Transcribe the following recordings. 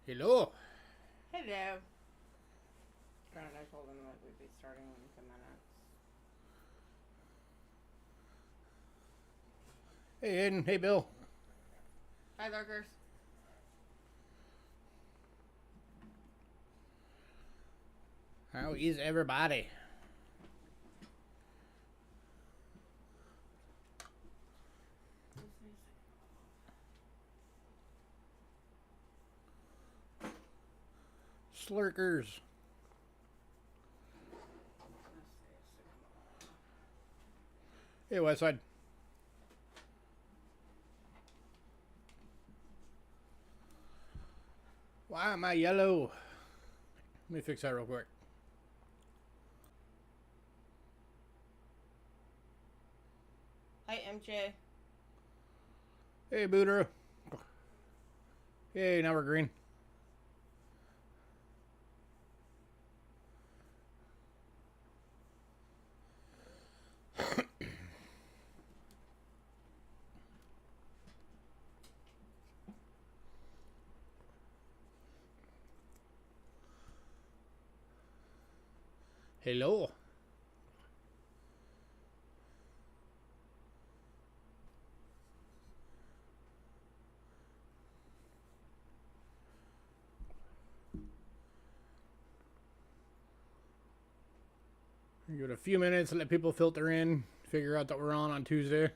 Hello. Hello. Granted, I told him that we'd be starting in 2 minutes. Hey, Aiden. Hey, Bill. Hi, lurkers. How is everybody? Slurkers. Hey, Westside. Why am I yellow? Let me fix that real quick. Hi, MJ. Hey, Booter. Hey, now we're green. Hello. Give it a few minutes, let people filter in, figure out that we're on Tuesday.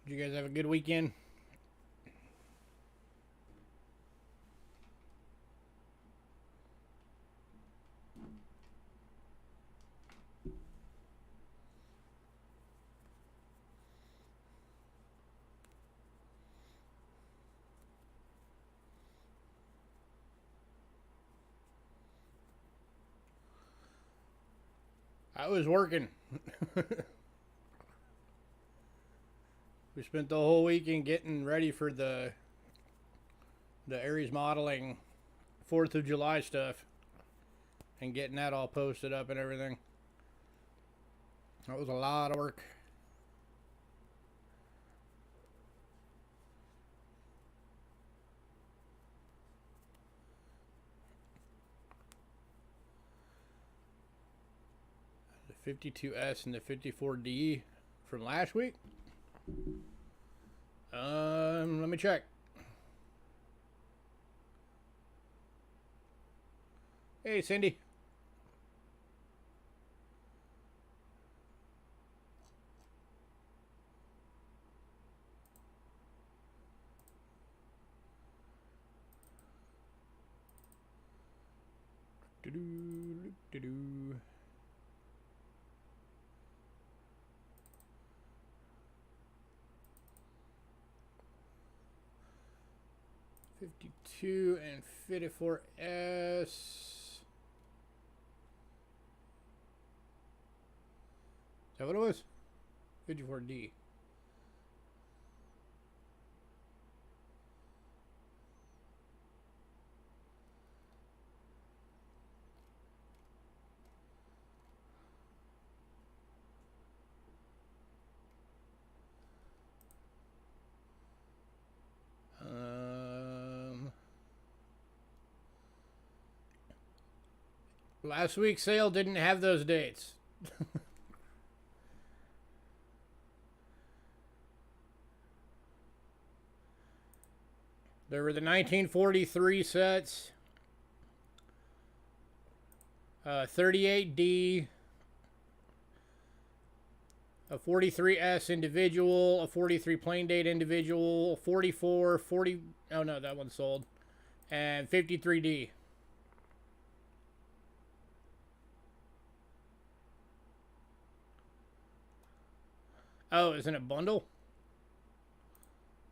Did you guys have a good weekend? I was working. We spent the whole weekend getting ready for the Aries modeling 4th of July stuff and getting that all posted up and everything. That was a lot of work. The 52S and the 54D from last week. Let me check. Hey, Cindy. Do-do-do-do-do. 52 and 54S. Is that what it was? 54D. Last week's sale didn't have those dates. There were the 1943 sets, 38D, a 43S individual, a 43 plain date individual, 44, 40. Oh no, that one sold, and 53D. Oh, isn't it a bundle?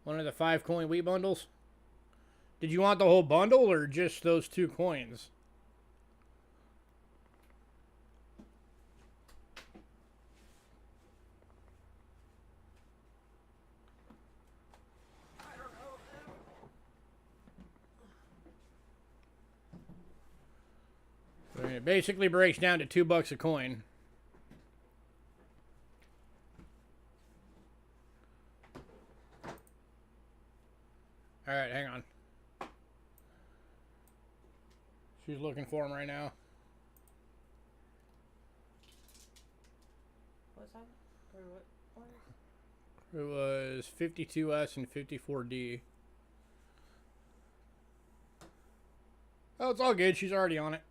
One of the 5 coin wheat bundles? Did you want the whole bundle or just those 2 coins? It basically breaks down to $2 a coin. All right, hang on. She's looking for him right now. What's that? Or what? It was 52S and 54D. Oh, it's all good. She's already on it.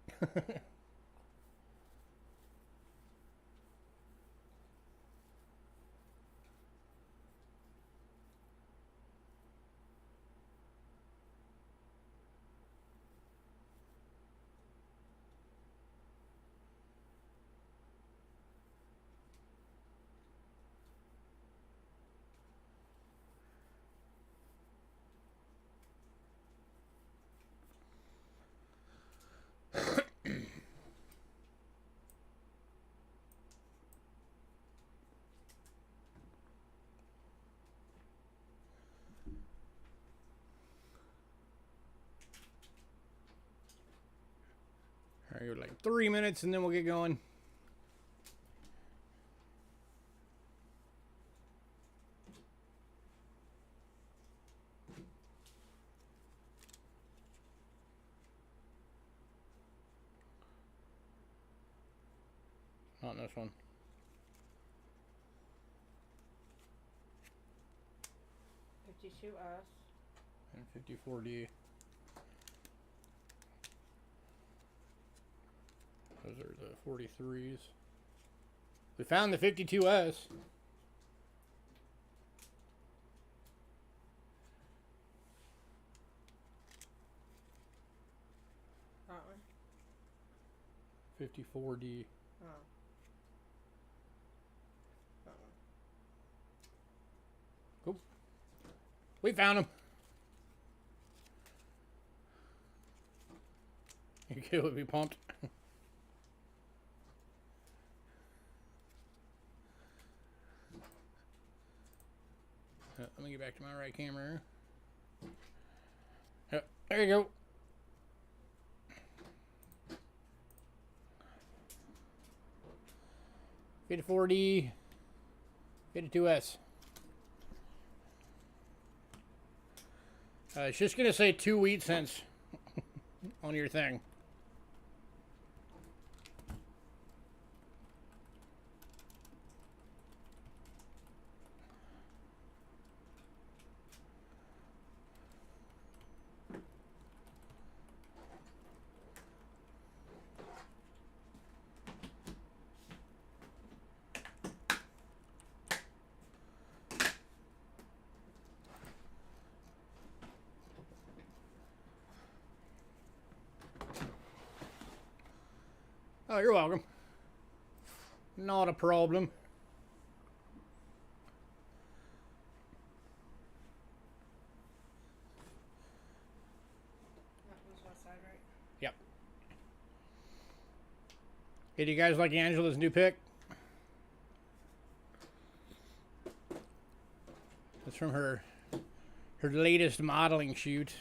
All right, like 3 minutes and then we'll get going. Not in this one. $52S. And 54D. Those are the 43s. We found the 52S. That one? 54D. Oh. That one. Cool. We found him. You kid would be pumped. Let me get back to my right camera. Yep, there you go. $54D, 52S. It's just gonna say 2 wheat cents on your thing. Oh, you're welcome. Not a problem. That was west side, right? Yep. Hey, do you guys like Angela's new pick? That's from her latest modeling shoot.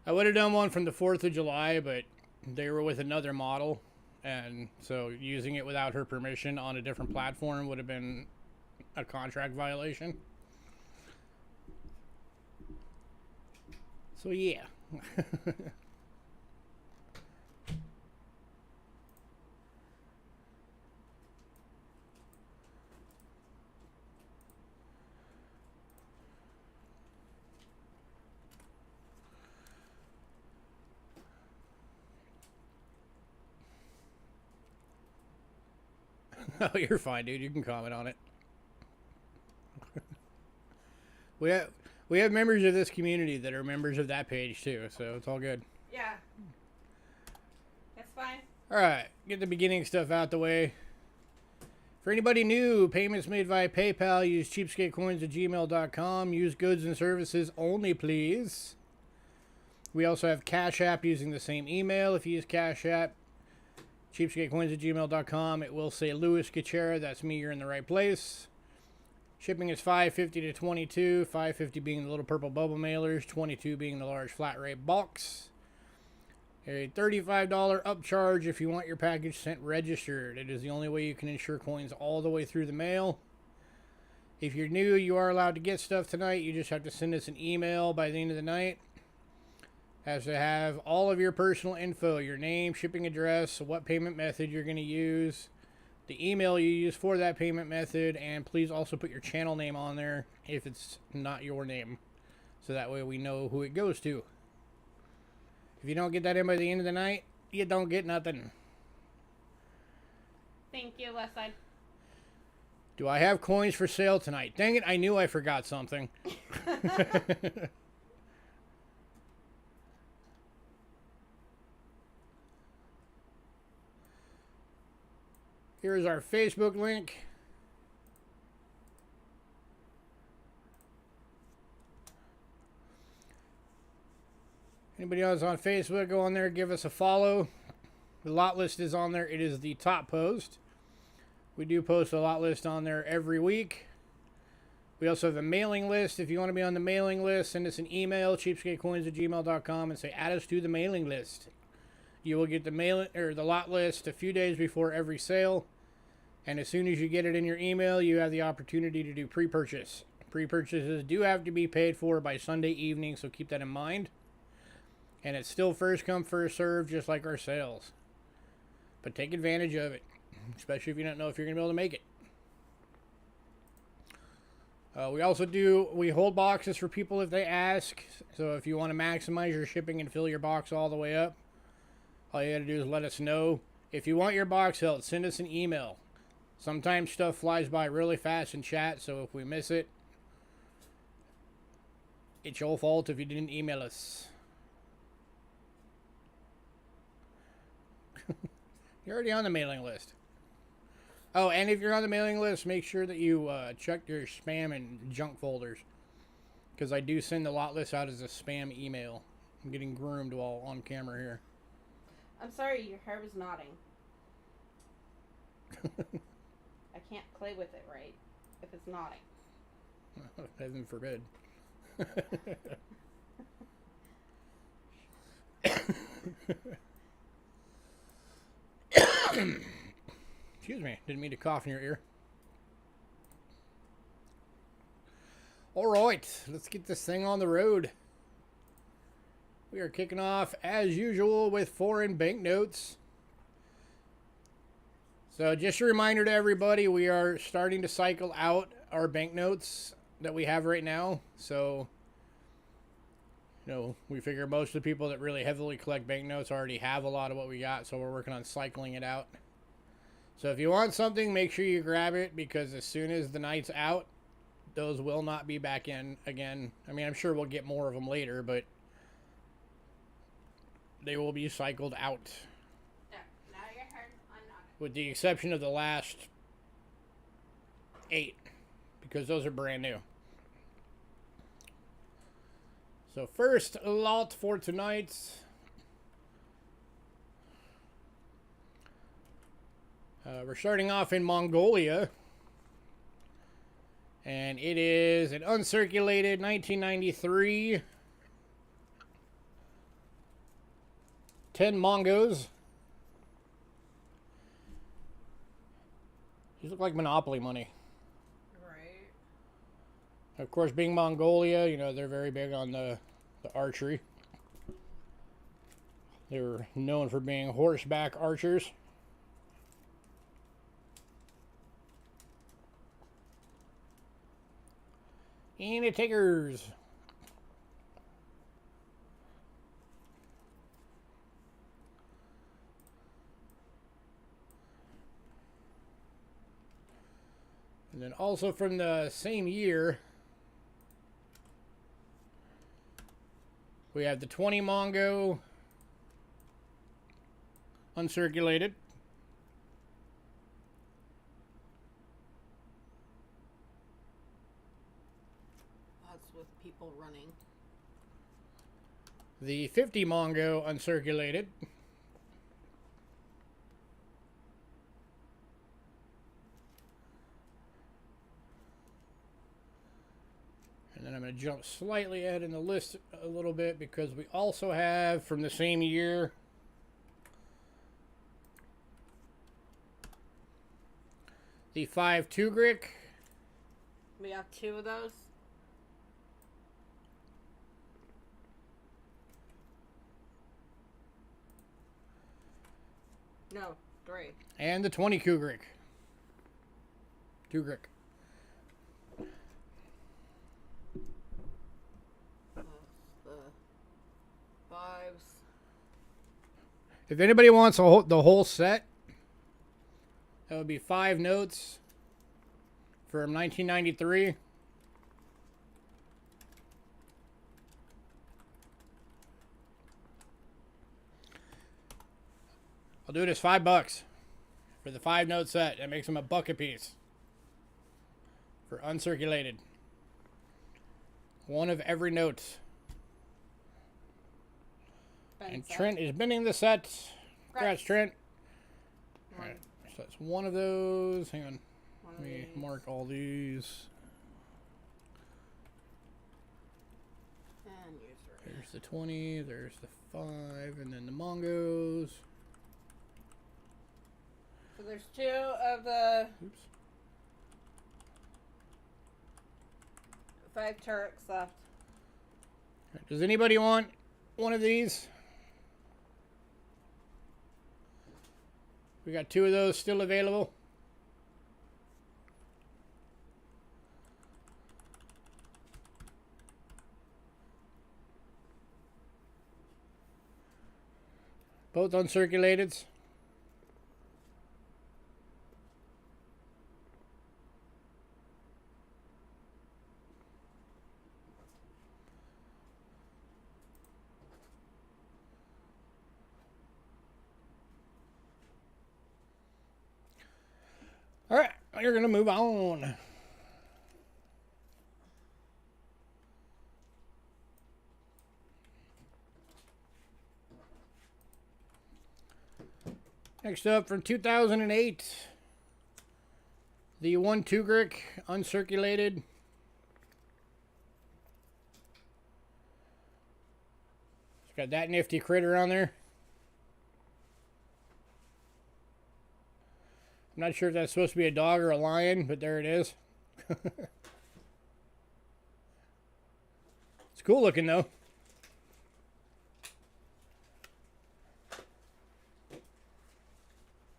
I would have done one from the 4th of July, but they were with another model, and so using it without her permission on a different platform would have been a contract violation. So yeah. Oh, you're fine, dude. You can comment on it. we have members of this community that are members of that page too, so it's all good. Yeah. That's fine. All right, get the beginning stuff out the way. For anybody new, payments made via PayPal. Use cheapskatecoins@gmail.com. Use goods and services only, please. We also have Cash App using the same email. If you use Cash App, cheapskatecoins@gmail.com, it will say Louis Gachera. That's me. You're in the right place. Shipping is $5.50 to $22, $5.50 being the little purple bubble mailers, $22 being the large flat rate box. A $35 upcharge if you want your package sent registered. It is the only way you can insure coins all the way through the mail. If you're new, you are allowed to get stuff tonight. You just have to send us an email by the end of the night. Has to have all of your personal info, your name, shipping address, what payment method you're going to use, the email you use for that payment method, and please also put your channel name on there if it's not your name, so that way we know who it goes to. If you don't get that in by the end of the night, you don't get nothing. Thank you, West Side. Do I have coins for sale tonight? Dang it, I knew I forgot something. Here's our Facebook link. Anybody else on Facebook, go on there, give us a follow. The lot list is on there. It is the top post. We do post a lot list on there every week. We also have a mailing list. If you want to be on the mailing list, send us an email, cheapskatecoins@gmail.com, and say, add us to the mailing list. You will get the the lot list a few days before every sale. And as soon as you get it in your email, you have the opportunity to do pre-purchase. Pre-purchases do have to be paid for by Sunday evening, so keep that in mind. And it's still first come, first serve, just like our sales. But take advantage of it, especially if you don't know if you're going to be able to make it. We hold boxes for people if they ask. So if you want to maximize your shipping and fill your box all the way up, all you got to do is let us know. If you want your box held, send us an email. Sometimes stuff flies by really fast in chat, so if we miss it, it's your fault if you didn't email us. You're already on the mailing list. Oh, and if you're on the mailing list, make sure that you check your spam and junk folders, because I do send the lot list out as a spam email. I'm getting groomed while on camera here. I'm sorry, your hair was nodding. I can't play with it right if it's nodding. Heaven forbid. Excuse me, didn't mean to cough in your ear. Alright, let's get this thing on the road. We are kicking off, as usual, with foreign banknotes. So just a reminder to everybody, we are starting to cycle out our banknotes that we have right now. So, we figure most of the people that really heavily collect banknotes already have a lot of what we got, so we're working on cycling it out. So if you want something, make sure you grab it, because as soon as the night's out, those will not be back in again. I mean, I'm sure we'll get more of them later, but they will be cycled out. Now your hair's unknotted. With the exception of the last 8, because those are brand new. So first lot for tonight. We're starting off in Mongolia. And it is an uncirculated 1993 10 Mongos. These look like Monopoly money. Right. Of course, being Mongolia, they're very big on the archery. They're known for being horseback archers. And it takers. And then also from the same year, we have the 20 Mongo uncirculated. That's with people running. The 50 Mongo uncirculated. going to jump slightly ahead in the list a little bit because we also have from the same year the 5 Tugrick. We have 2 of those. No, 3. And the 20 Kugrick. Tugrick. The 5s. If anybody wants the whole set, that would be 5 notes from 1993. I'll do it as $5 for the 5 note set. That makes them $1 a piece for uncirculated. 1 of every note. And Trent is bending the set. Congrats, Trent. All right, so that's 1 of those. Hang on. Let me mark all these. And use There's the 20. There's the 5. And then the Mongos. So there's 2 of the 5 Turks left. Right, does anybody want 1 of these? We got 2 of those still available. Both uncirculated. All right, you're going to move on. Next up from 2008, the 1 Tugrick uncirculated. It's got that nifty critter on there. I'm not sure if that's supposed to be a dog or a lion, but there it is. It's cool looking though.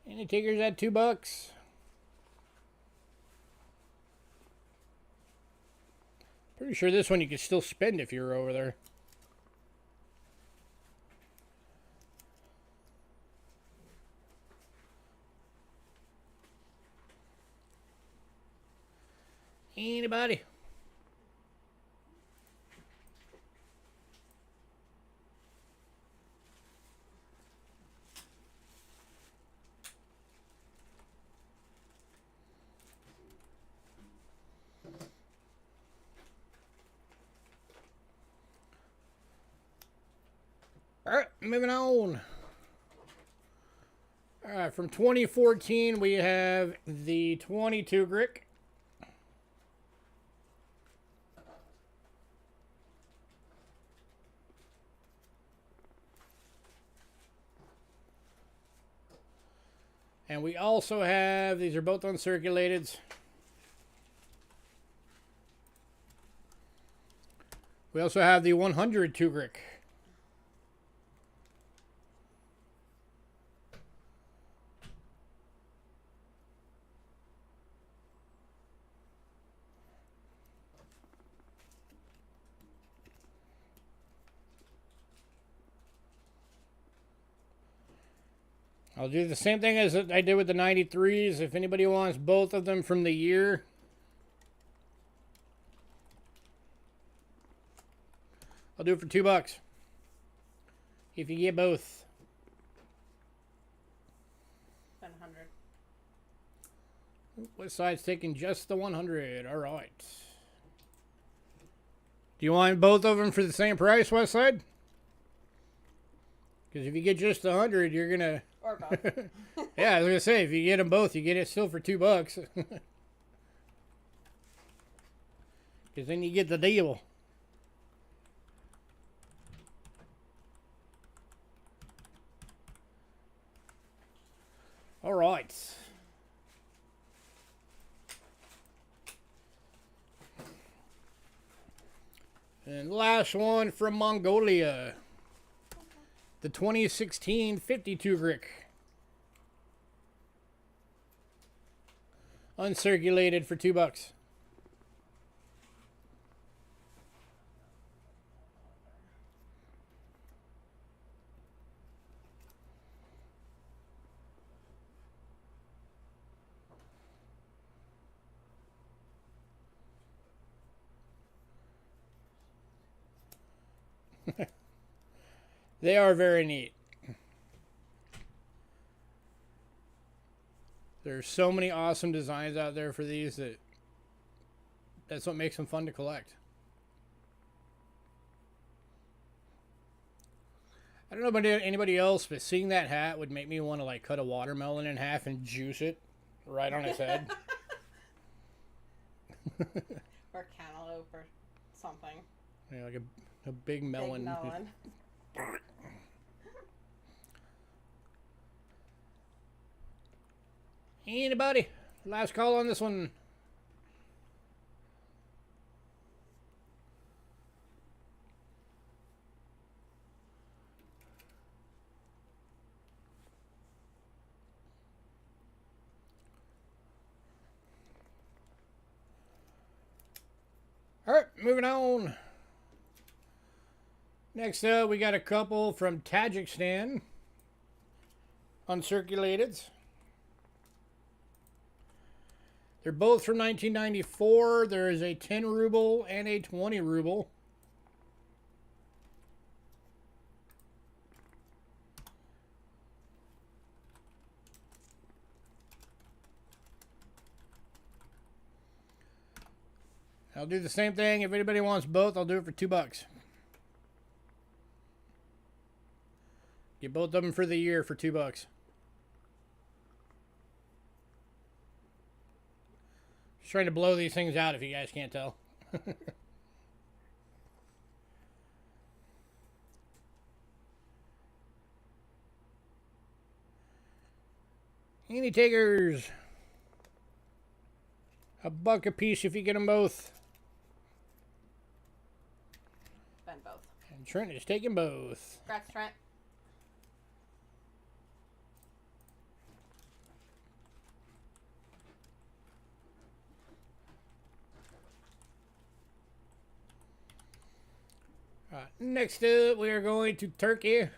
And the ticket's at $2. Pretty sure this one you could still spend if you were over there. Anybody? All right, moving on. All right, from 2014, we have the 22 Tugrick. And we also have, these are both uncirculated. We also have the 100 Tugrick. I'll do the same thing as I did with the 93s. If anybody wants both of them from the year, I'll do it for $2. If you get both. 100. West Side's taking just the 100. All right. Do you want both of them for the same price, West Side? Because if you get just the 100, you're going to... Or both. Yeah, I was going to say, if you get them both, you get it still for $2. Because then you get the deal. All right. And last one from Mongolia. The 2016 52 Grick. Uncirculated for $2. They are very neat. There's so many awesome designs out there for these that's what makes them fun to collect. I don't know about anybody else, but seeing that hat would make me want to like cut a watermelon in half and juice it right on its head. Or cantaloupe or something. Yeah, like a big melon. Big melon. Anybody? Last call on this one. All right, moving on. Next up, we got a couple from Tajikistan. Uncirculated. They're both from 1994. There is a 10 ruble and a 20 ruble. I'll do the same thing. If anybody wants both, I'll do it for $2. Get both of them for the year for $2. Just trying to blow these things out if you guys can't tell. Any takers? $1 a piece if you get them both. Spend both. And Trent is taking both. Congrats, Trent. Next up, we are going to Turkey.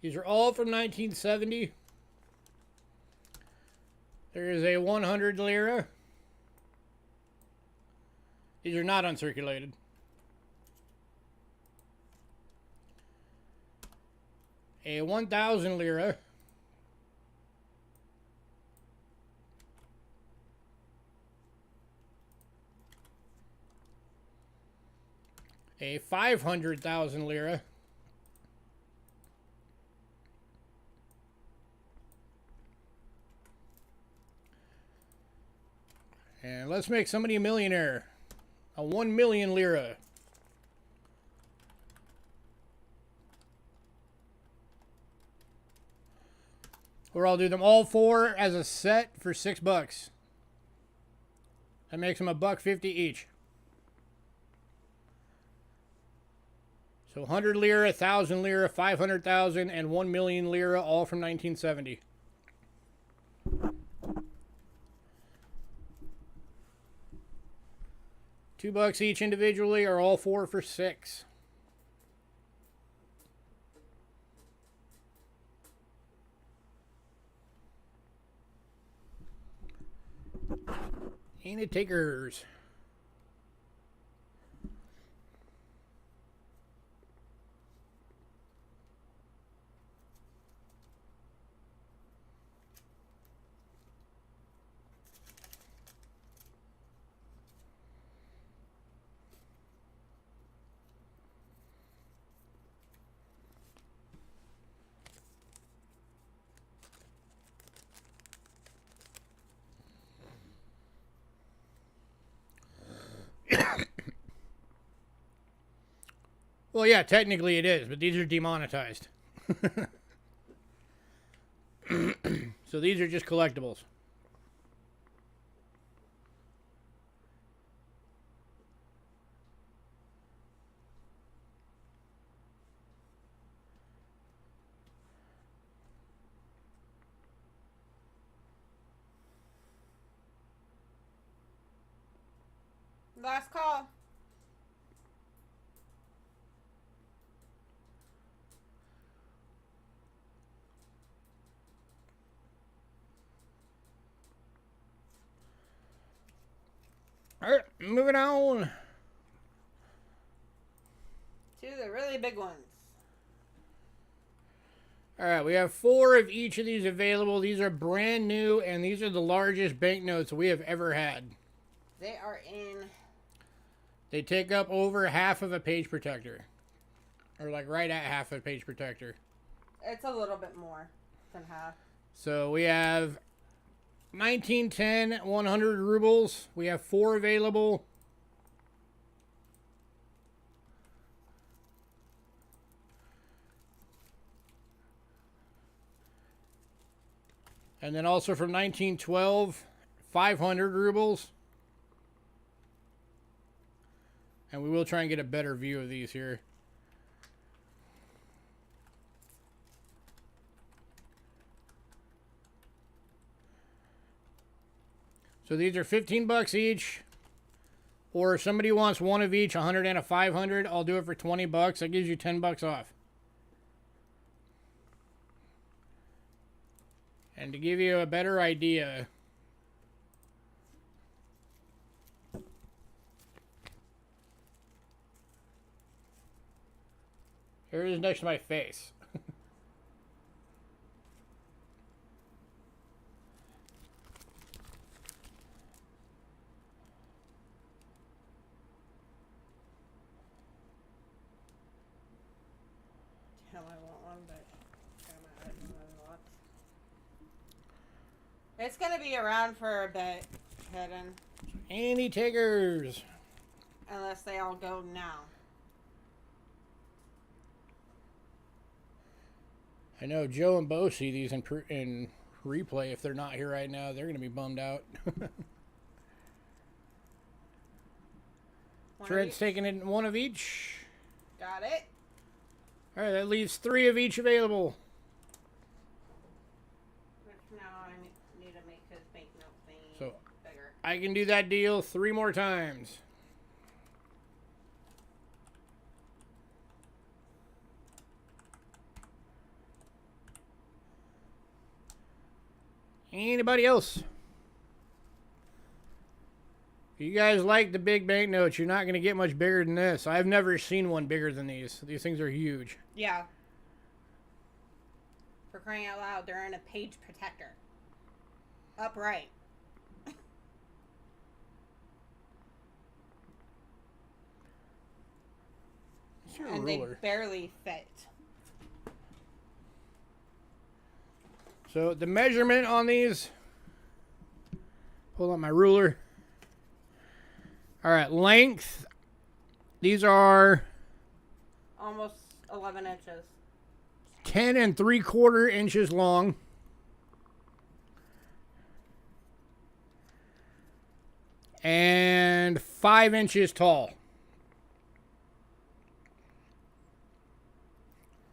These are all from 1970. There is a 100 lira. These are not uncirculated. A 1,000 lira. A 500,000 lira. And let's make somebody a millionaire. A 1 million lira. Or I'll do them all four as a set for $6. That makes them $1.50 each. So 100 lira, 1,000 lira, 500,000, and 1 million lira, all from 1970. $2 each individually, or all four for $6. Any takers? Well, yeah, technically it is, but these are demonetized. So these are just collectibles. Last call. All right, moving on. To the really big ones. All right, we have 4 of each of these available. These are brand new, and these are the largest banknotes we have ever had. They are in. They take up over half of a page protector. Or like right at half a page protector. It's a little bit more than half. So we have 1910 100 rubles. We have 4 available. And then also from 1912, 500 rubles. And we will try and get a better view of these here. So these are 15 bucks each. Or if somebody wants one of each, 100 and a 500, I'll do it for 20 bucks. That gives you 10 bucks off. And to give you a better idea, here it is next to my face. Hell, I want one, but I don't know lots. It's gonna be around for a bit, hidden. Any takers? Unless they all go now. I know Joe and Bo see these in replay. If they're not here right now, they're going to be bummed out. Fred's taking it one of each. Got it. All right, that leaves 3 of each available. Which now I need to make his banknote thing So bigger. I can do that deal 3 more times. Anybody else? If you guys like the big banknotes, you're not going to get much bigger than this. I've never seen one bigger than these. These things are huge. Yeah. For crying out loud, they're in a page protector. Upright. It's your And ruler. they barely fit. So the measurement on these, pull out my ruler. All right, length. These are Almost 11 inches. 10 3/4 inches long. And 5 inches tall.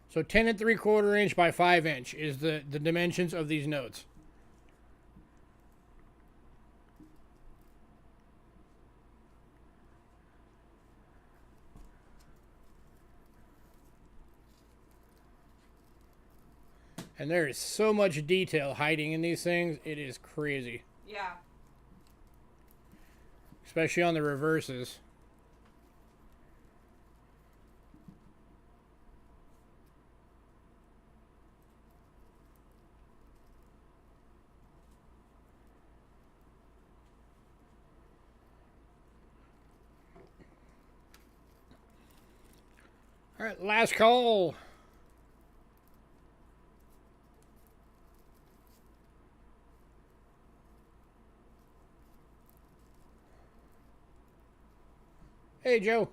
So 10 3/4 inch by 5 inch is the dimensions of these notes. And there is so much detail hiding in these things. It is crazy. Yeah. Especially on the reverses. All right, last call. Hey, Joe.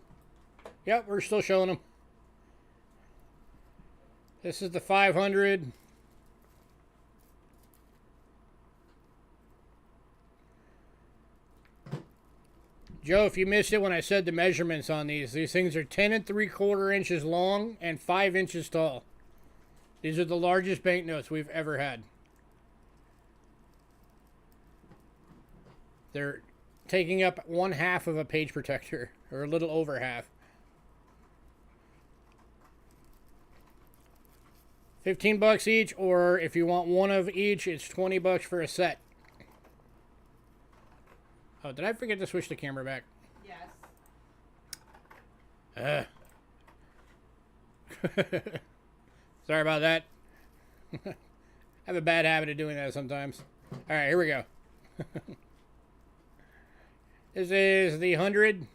Yep, we're still showing them. This is the 500. Joe, if you missed it when I said the measurements on these things are 10 3/4 inches long and 5 inches tall. These are the largest banknotes we've ever had. They're taking up 1/2 of a page protector, or a little over half. 15 bucks each, or if you want one of each, it's 20 bucks for a set. Oh, did I forget to switch the camera back? Yes. Sorry about that. I have a bad habit of doing that sometimes. All right, here we go. This is the 100.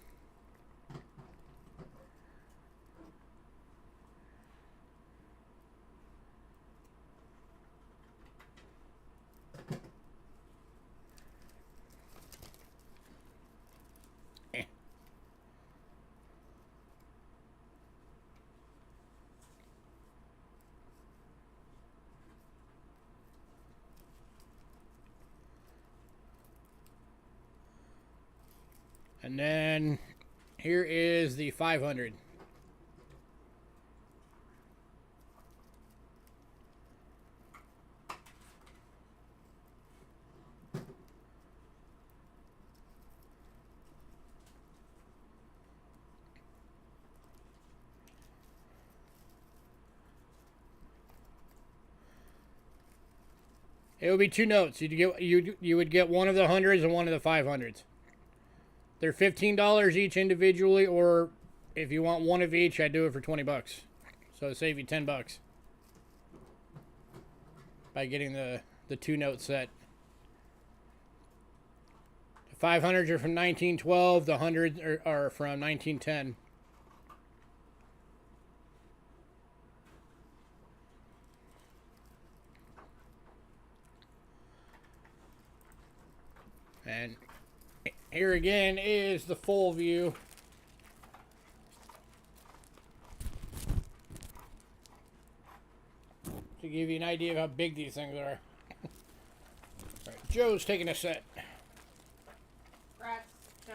And then here is the 500. It would be 2 notes. You would get one of the hundreds and one of the 500s. They're $15 each individually, or if you want one of each, I do it for 20 bucks. So it'll save you 10 bucks by getting the 2 note set. The 500s are from 1912. The 100s are from 1910. And here again is the full view. To give you an idea of how big these things are. All right, Joe's taking a set. Rats, Joe.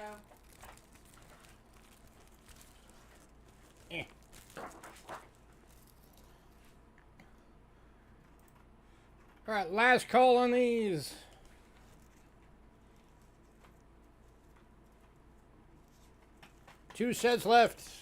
All right, last call on these. Two sets left.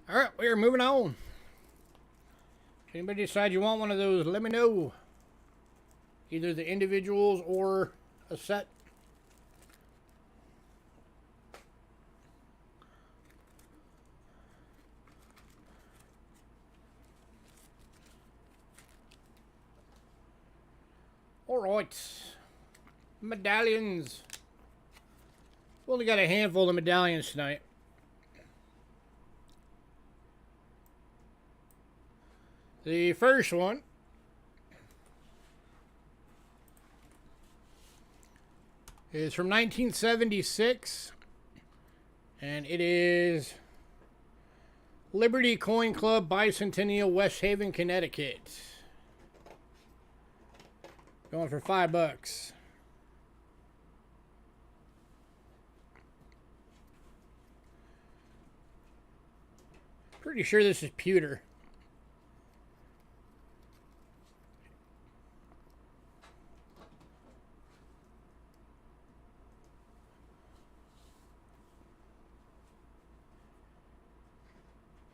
All right, we are moving on. If anybody decides you want one of those, let me know. Either the individuals or a set. All right. Medallions. We only got a handful of medallions tonight. The first one is from 1976, and it is Liberty Coin Club Bicentennial, West Haven, Connecticut. Going for $5. Pretty sure this is pewter.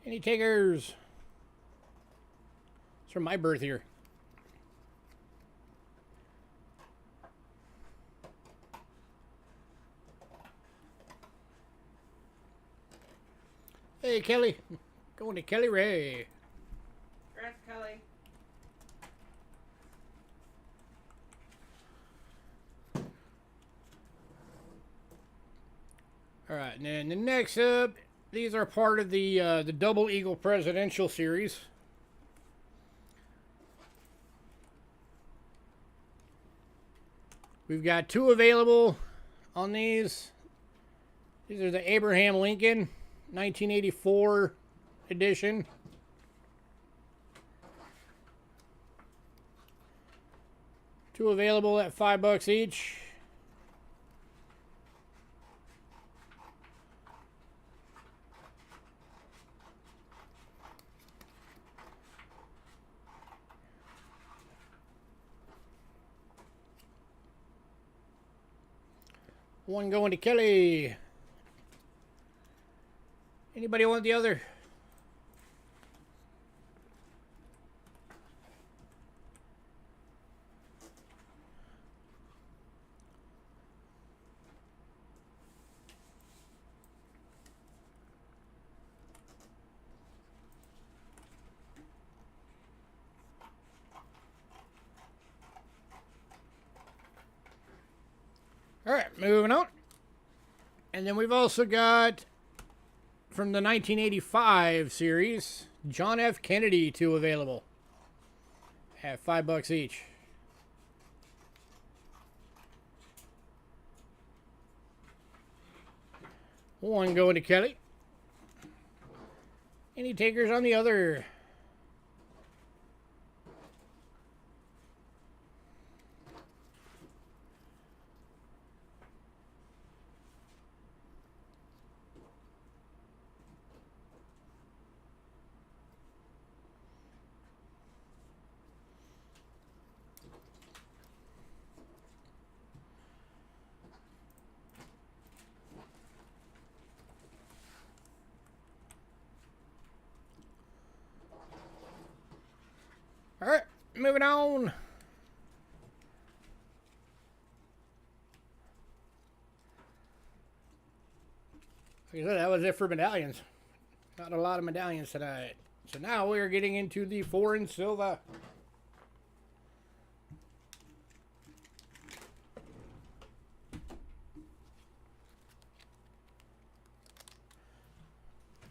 Any takers? It's from my birth year. Hey, Kelly. Going to Kelly Ray. Congrats, Kelly. All right, and then the next up, these are part of the Double Eagle Presidential Series. We've got 2 available on these. These are the Abraham Lincoln 1984 edition. Two available at $5 each. One going to Kelly. Anybody want the other? All right, moving on. And then we've also got, from the 1985 series, John F. Kennedy 2 available at $5 each. One going to Kelly. Any takers on the other? All right, moving on. Like I said, that was it for medallions. Not a lot of medallions tonight. So now we are getting into the foreign silver.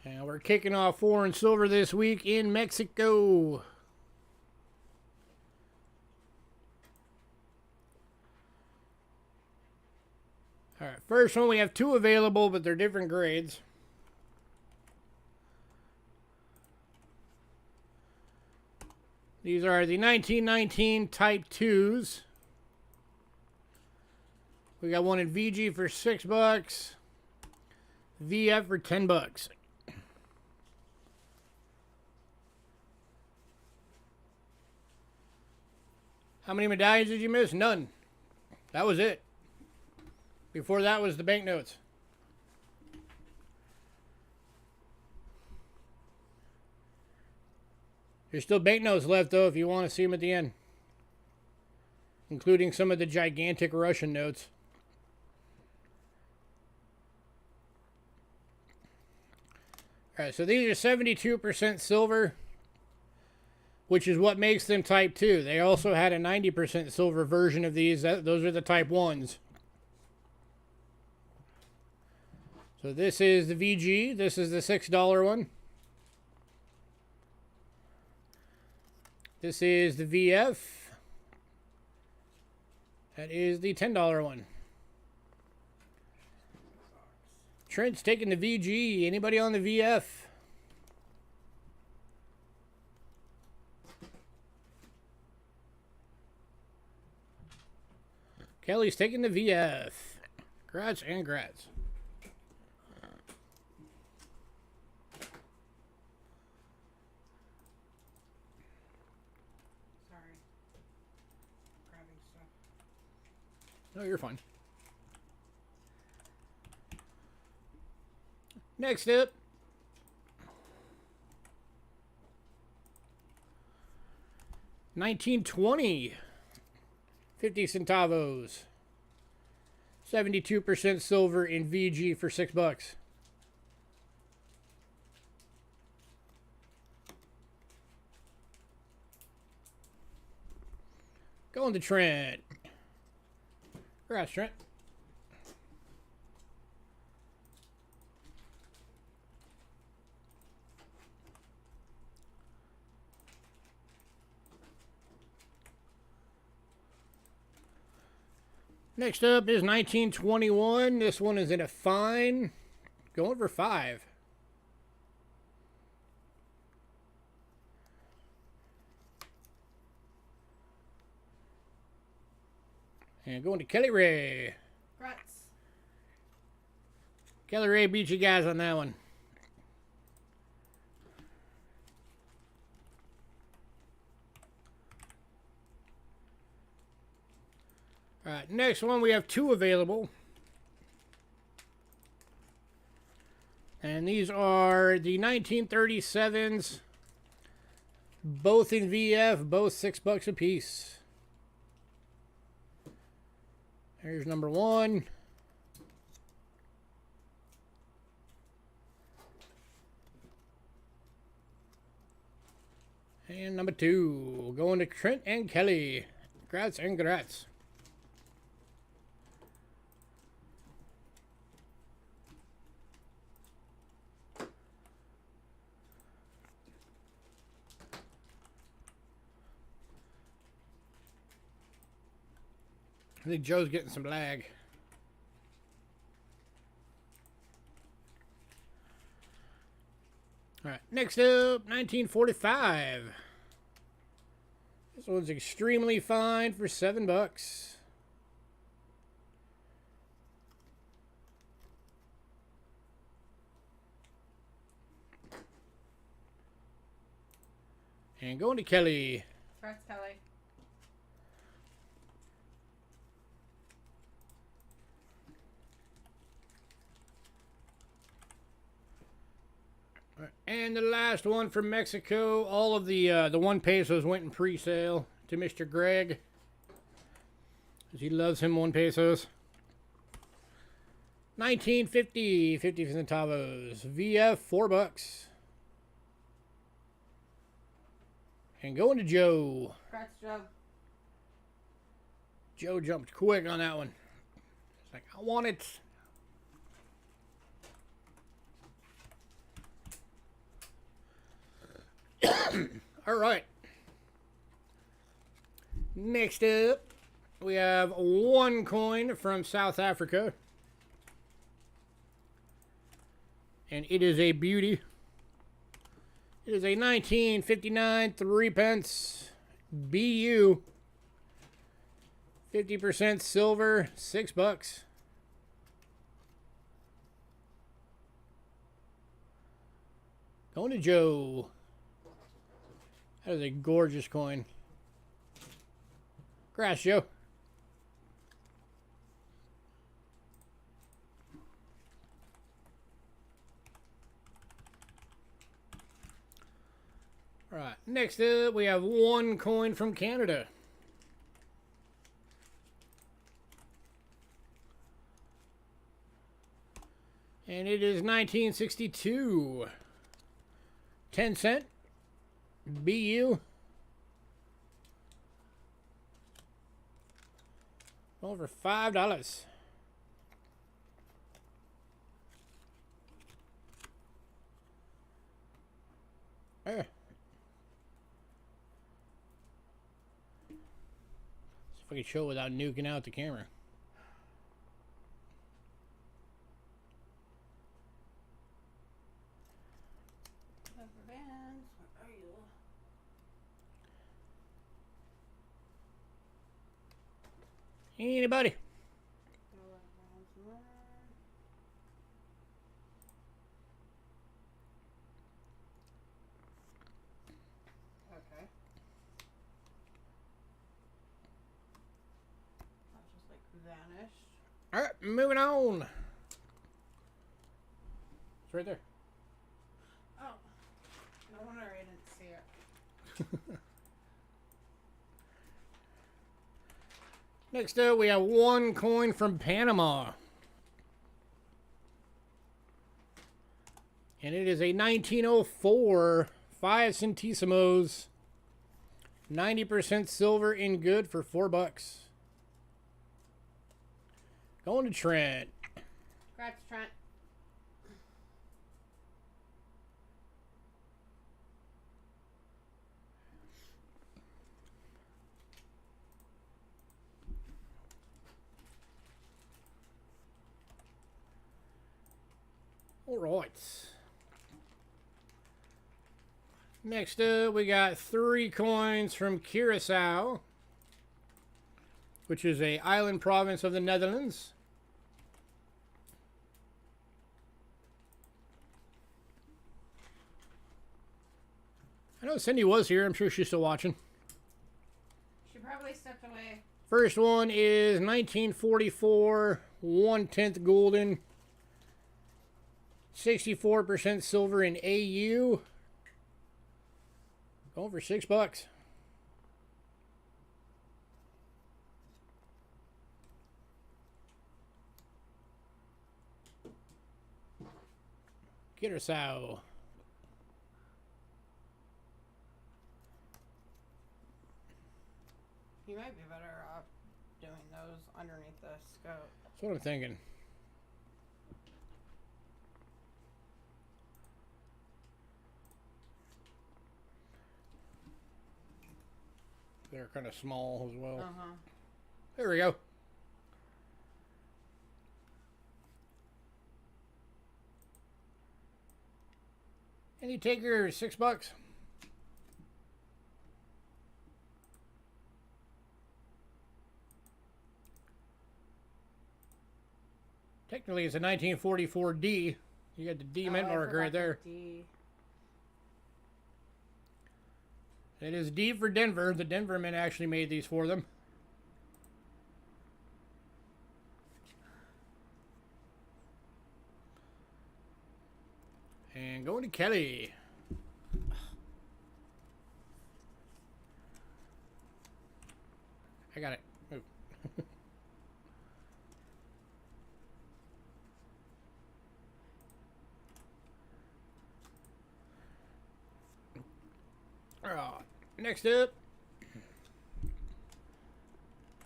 And we're kicking off foreign silver this week in Mexico. All right, first one, we have 2 available, but they're different grades. These are the 1919 Type 2s. We got one in VG for $6, VF for $10. How many medallions did you miss? None. That was it. Before that was the banknotes. There's still banknotes left, though, if you want to see them at the end. Including some of the gigantic Russian notes. Alright, so these are 72% silver, which is what makes them Type 2. They also had a 90% silver version of these. Those are the Type 1s. So this is the VG. This is the $6 one. This is the VF. That is the $10 one. Trent's taking the VG. Anybody on the VF? Kelly's taking the VF. Grats and grats. No, you're fine. Next up. $19.20. 50 centavos. 72% silver in VG for $6. Going to Trent. Grass, Trent. Next up is 1921. This one is in a fine. Going for 5. And going to Kelly Ray. Congrats. Kelly Ray beat you guys on that one. All right, next one, we have 2 available. And these are the 1937s, both in VF, both $6 a piece. Here's number 1. And number 2, going to Trent and Kelly. Congrats and congrats. I think Joe's getting some lag. All right, next up, 1945. This one's extremely fine for $7. And going to Kelly. Congrats, Kelly. And the last one from Mexico. All of the 1 pesos went in pre-sale to Mr. Greg, because he loves him 1 pesos. 1950, 50 centavos. VF, $4. And going to Joe. Congrats, Joe. Joe jumped quick on that one. It's like, I want it. All right. Next up, we have 1 coin from South Africa. And it is a beauty. It is a 1959 3-pence BU. 50% silver, $6. Going to Joe. That is a gorgeous coin. Grass, Joe. All right, next up, we have 1 coin from Canada. And it is 1962. 10 cent. BU. Over $5. There. See if I can show without nuking out the camera. Anybody? Okay. That just like vanished. All right, moving on. It's right there. Oh. No wonder I didn't see it. Next up, we have 1 coin from Panama. And it is a 1904 5 centésimos. 90% silver in good for $4. Going to Trent. Congrats, Trent. All right. Next up, we got 3 coins from Curacao, which is a island province of the Netherlands. I know Cindy was here. I'm sure she's still watching. She probably stepped away. First one is 1944, 1/10 golden, 64% silver in AU. Going for $6. Curacao. You might be better off doing those underneath the scope. That's what I'm thinking. They're kind of small as well. There we go. Any taker, $6. Technically, it's a 1944 D. You got the D mint mark right there. D. It is D for Denver. The Denver Mint actually made these for them. And going to Kelly. I got it. Move. All right. Next up.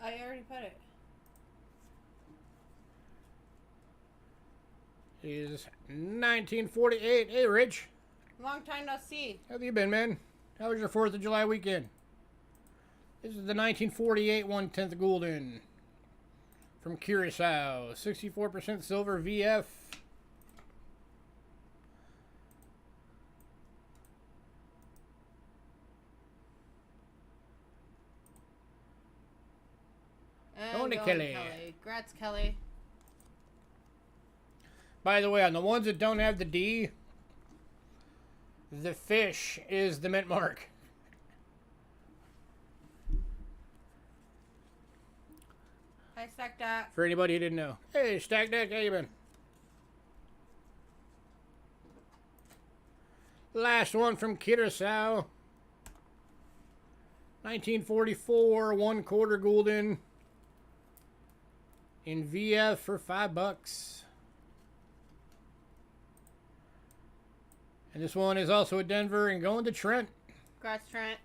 I already put it. Is 1948. Hey, Rich. Long time no see. How have you been, man? How was your 4th of July weekend? This is the 1948 1/10 golden from Curacao. 64% silver VF. And Going to Kelly. Congrats, Kelly. By the way, on the ones that don't have the D, the fish is the mint mark. Hi, Stack That. For anybody who didn't know. Hey, Stack Deck, how you been? Last one from Curacao. 1944, 1/4 golden. In VF for $5. And this one is also a Denver and going to Trent. Congrats, Trent.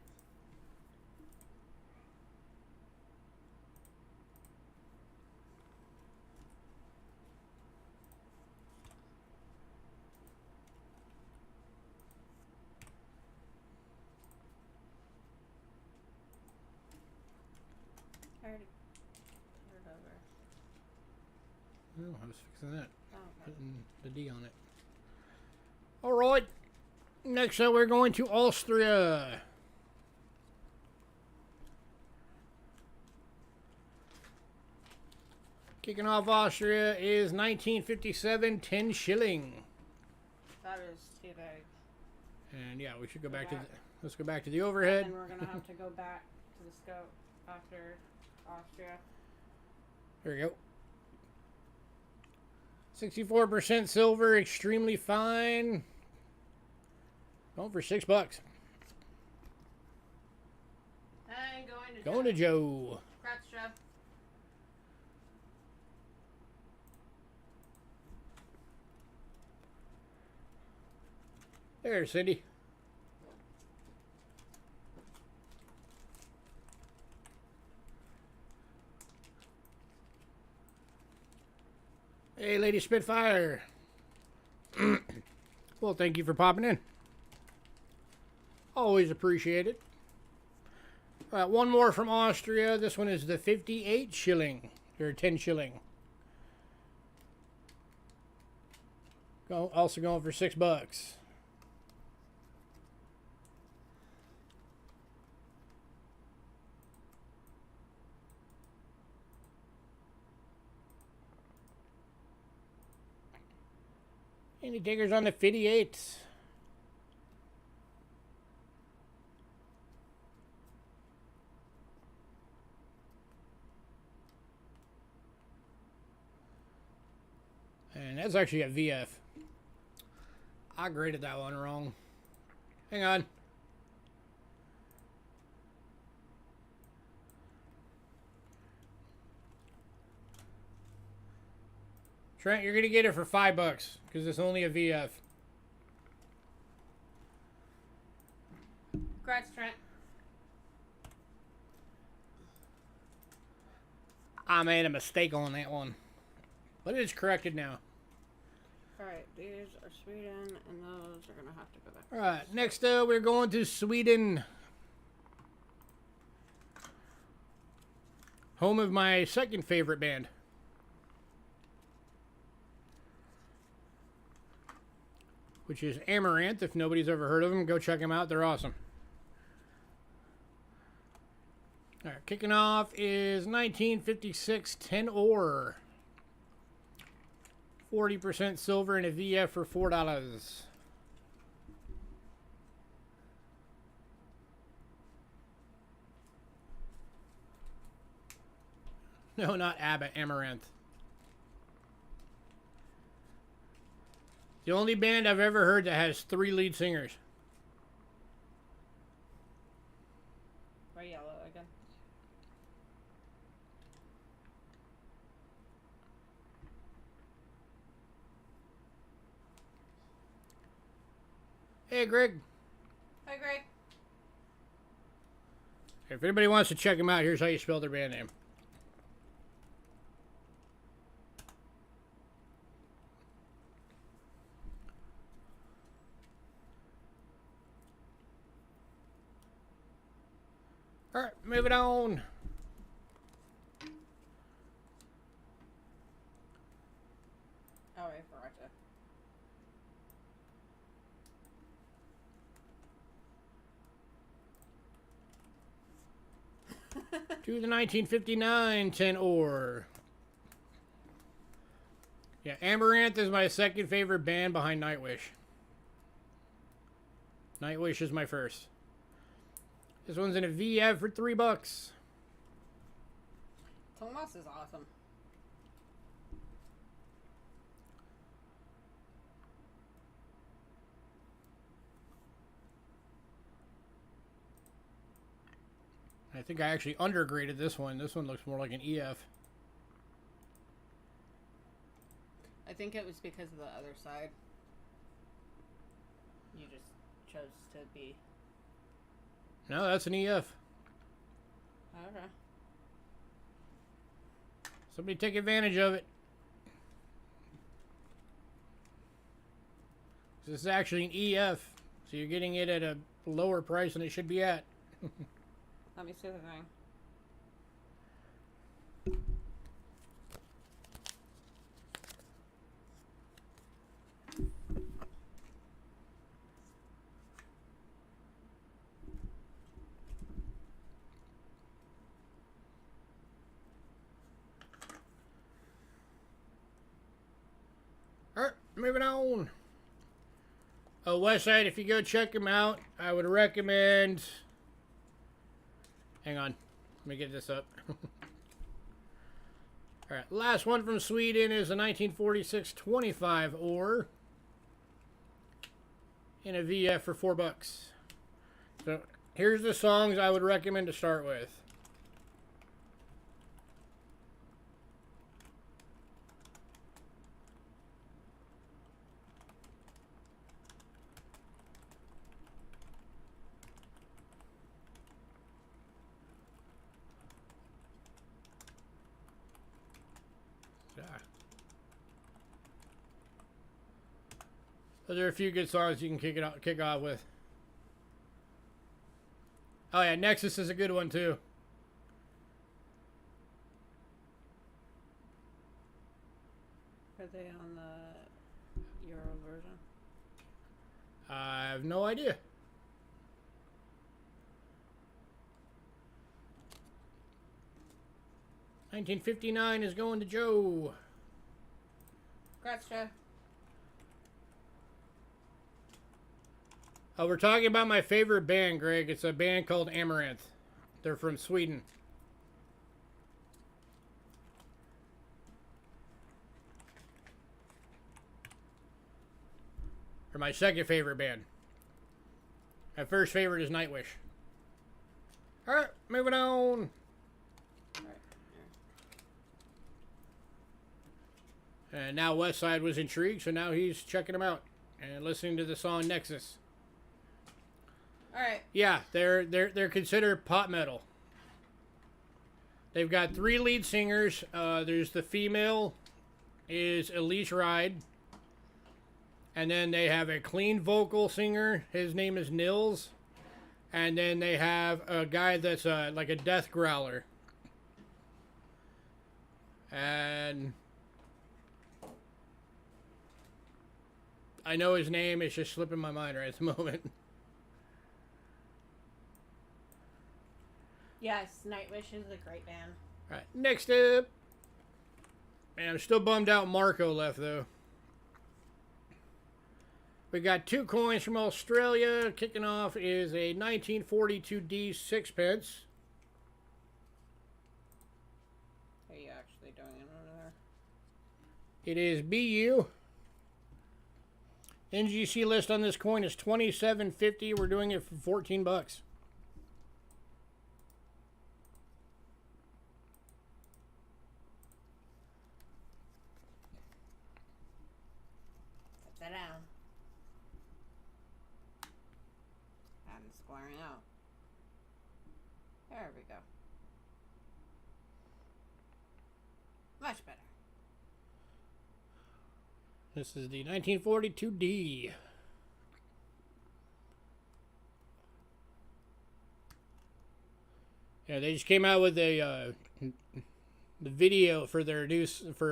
I already put it over. Oh, I was fixing that. Oh, okay. Putting the D on it. All right. Next up, we're going to Austria. Kicking off Austria is 1957, 10 shilling. That is too big. And yeah, we should go back to the, let's go back to the overhead. And we're gonna have to go back to the scope after Austria. There we go. 64% silver, extremely fine. Going for $6. And going to Going to Joe. Congrats, Joe. There, Cindy. Hey, Lady Spitfire. Well, thank you for popping in. Always appreciate it. All right, one more from Austria. This one is the 58 shilling, or 10 shilling. Also going for $6. Any takers on the 58? And that's actually a VF. I graded that one wrong. Hang on. Trent, you're going to get it for $5 because it's only a VF. Congrats, Trent. I made a mistake on that one. But it's corrected now. Alright, these are Sweden, and those are going to have to go back. Alright, next we're going to Sweden. Home of my second favorite band. Which is Amaranth. If nobody's ever heard of them, go check them out. They're awesome. Alright, kicking off is 1956 10 ore. 40% silver and a VF for $4. No, not Abbott, Amaranth. The only band I've ever heard that has 3 lead singers. Why yellow again? Hey, Greg. Hi, Greg. If anybody wants to check them out, here's how you spell their band name. Alright, moving on. Oh, I forgot To the 1959 10 ore. Yeah, Amaranth is my second favorite band behind Nightwish. Nightwish is my first. This one's in a VF for $3. Tomas is awesome. I think I actually undergraded this one. This one looks more like an EF. I think it was because of the other side. You just chose to be... No, that's an EF. Okay. Somebody take advantage of it. This is actually an EF, so you're getting it at a lower price than it should be at. Let me see the thing. Alright, moving on. Oh, Westside, if you go check them out, I would recommend... Hang on. Let me get this up. Alright, last one from Sweden is a 1946 25 ore. In a VF for $4. So, here's the songs I would recommend to start with. Those are a few good songs you can kick off with. Oh yeah, Nexus is a good one too. Are they on the Euro version? I have no idea. $19.59 is going to Joe. Congrats, Joe. Oh, we're talking about my favorite band, Greg. It's a band called Amaranth. They're from Sweden. Or my second favorite band. My first favorite is Nightwish. Alright, moving on. And now Westside was intrigued, so now he's checking them out and listening to the song Nexus. Alright. Yeah, they're considered pop metal. They've got 3 lead singers. There's the female is Elise Ride. And then they have a clean vocal singer. His name is Nils. And then they have a guy that's like a death growler. And I know his name. It's just slipping my mind right at the moment. Yes, Nightwish is a great band. All right, next up. Man, I'm still bummed out Marco left, though. We got 2 coins from Australia. Kicking off is a 1942D 6p. Are you actually doing it over there? It is BU. NGC list on this coin is $27.50. We're doing it for $14. Set that down. And squaring out. There we go. Much better. This is the 1942D. Yeah, they just came out with a the video for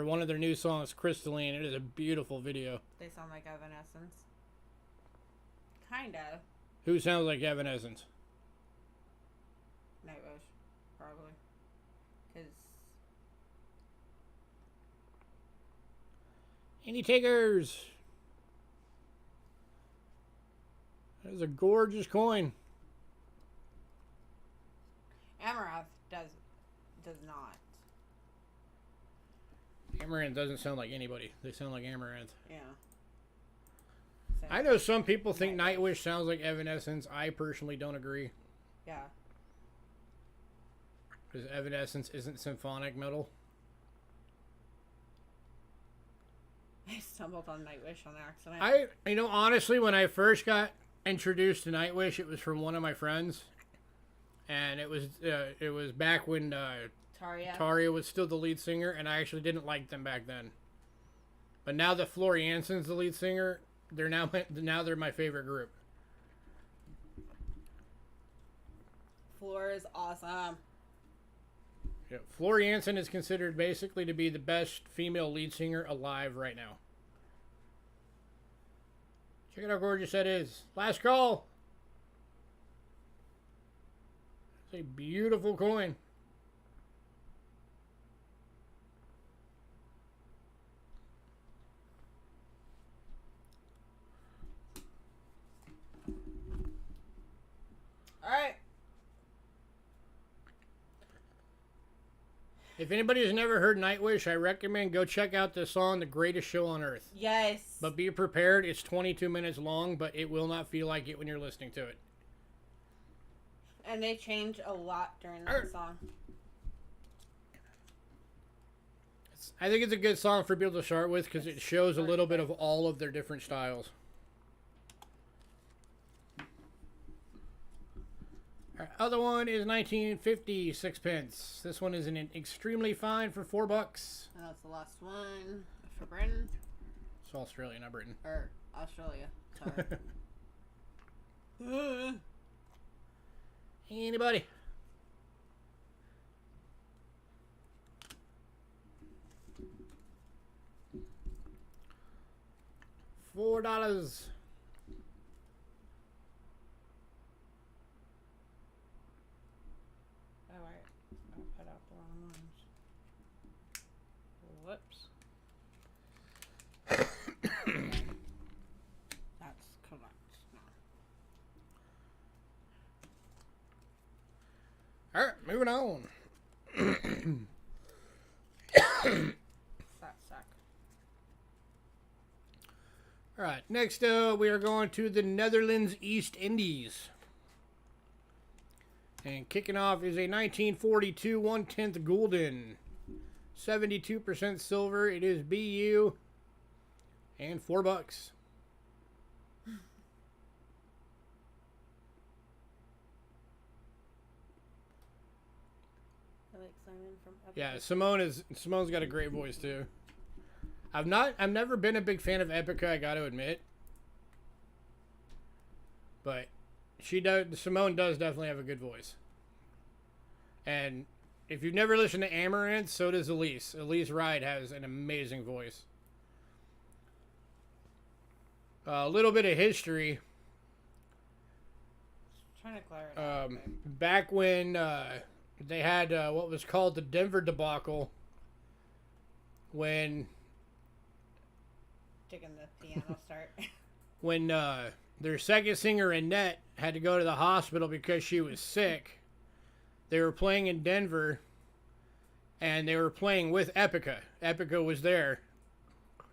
one of their new songs, Crystalline. It is a beautiful video. They sound like Evanescence. Kind of. Who sounds like Evanescence? Nightwish, probably. Because Any takers? That is a gorgeous coin. Amaranth does not. Amaranth doesn't sound like anybody. They sound like Amaranth. Yeah. I know some people think Nightwish sounds like Evanescence. I personally don't agree. Yeah. Because Evanescence isn't symphonic metal. I stumbled on Nightwish on accident. Honestly, when I first got introduced to Nightwish, it was from one of my friends. And it was back when Taria was still the lead singer, and I actually didn't like them back then. But now that Floor Jansen's the lead singer, they're my favorite group. Floor is awesome. Yeah, Floor Jansen is considered basically to be the best female lead singer alive right now. Check out how gorgeous that is. Last call. It's a beautiful coin. All right. If anybody has never heard Nightwish, I recommend go check out the song The Greatest Show on Earth. Yes. But be prepared, it's 22 minutes long, but it will not feel like it when you're listening to it. And they change a lot during that song. I think it's a good song for people to start with because it shows a little bit of all of their different styles. Our other one is 1950 6p. This one is an extremely fine for $4. And that's the last one for Britain. It's Australia, not Britain. Or Australia. Sorry. Anybody? $4. Oh, wait. I put out the wrong ones. Whoops. Okay. That's correct. No. All right, moving on. That suck. All right, next we are going to the Netherlands East Indies. And kicking off is a 1942 1/10 Gulden. 72% silver. It is BU. And $4. I like Simon from Epic. Yeah, Simone's got a great voice too. I've never been a big fan of Epica, I got to admit. But Simone does definitely have a good voice. And if you've never listened to Amaranth, so does Elise. Elise Ride has an amazing voice. A little bit of history. Trying to clear it out. Back when they had what was called the Denver debacle, when Taking the piano start. when their second singer Annette had to go to the hospital because she was sick. They were playing in Denver, and they were playing with Epica. Epica was there,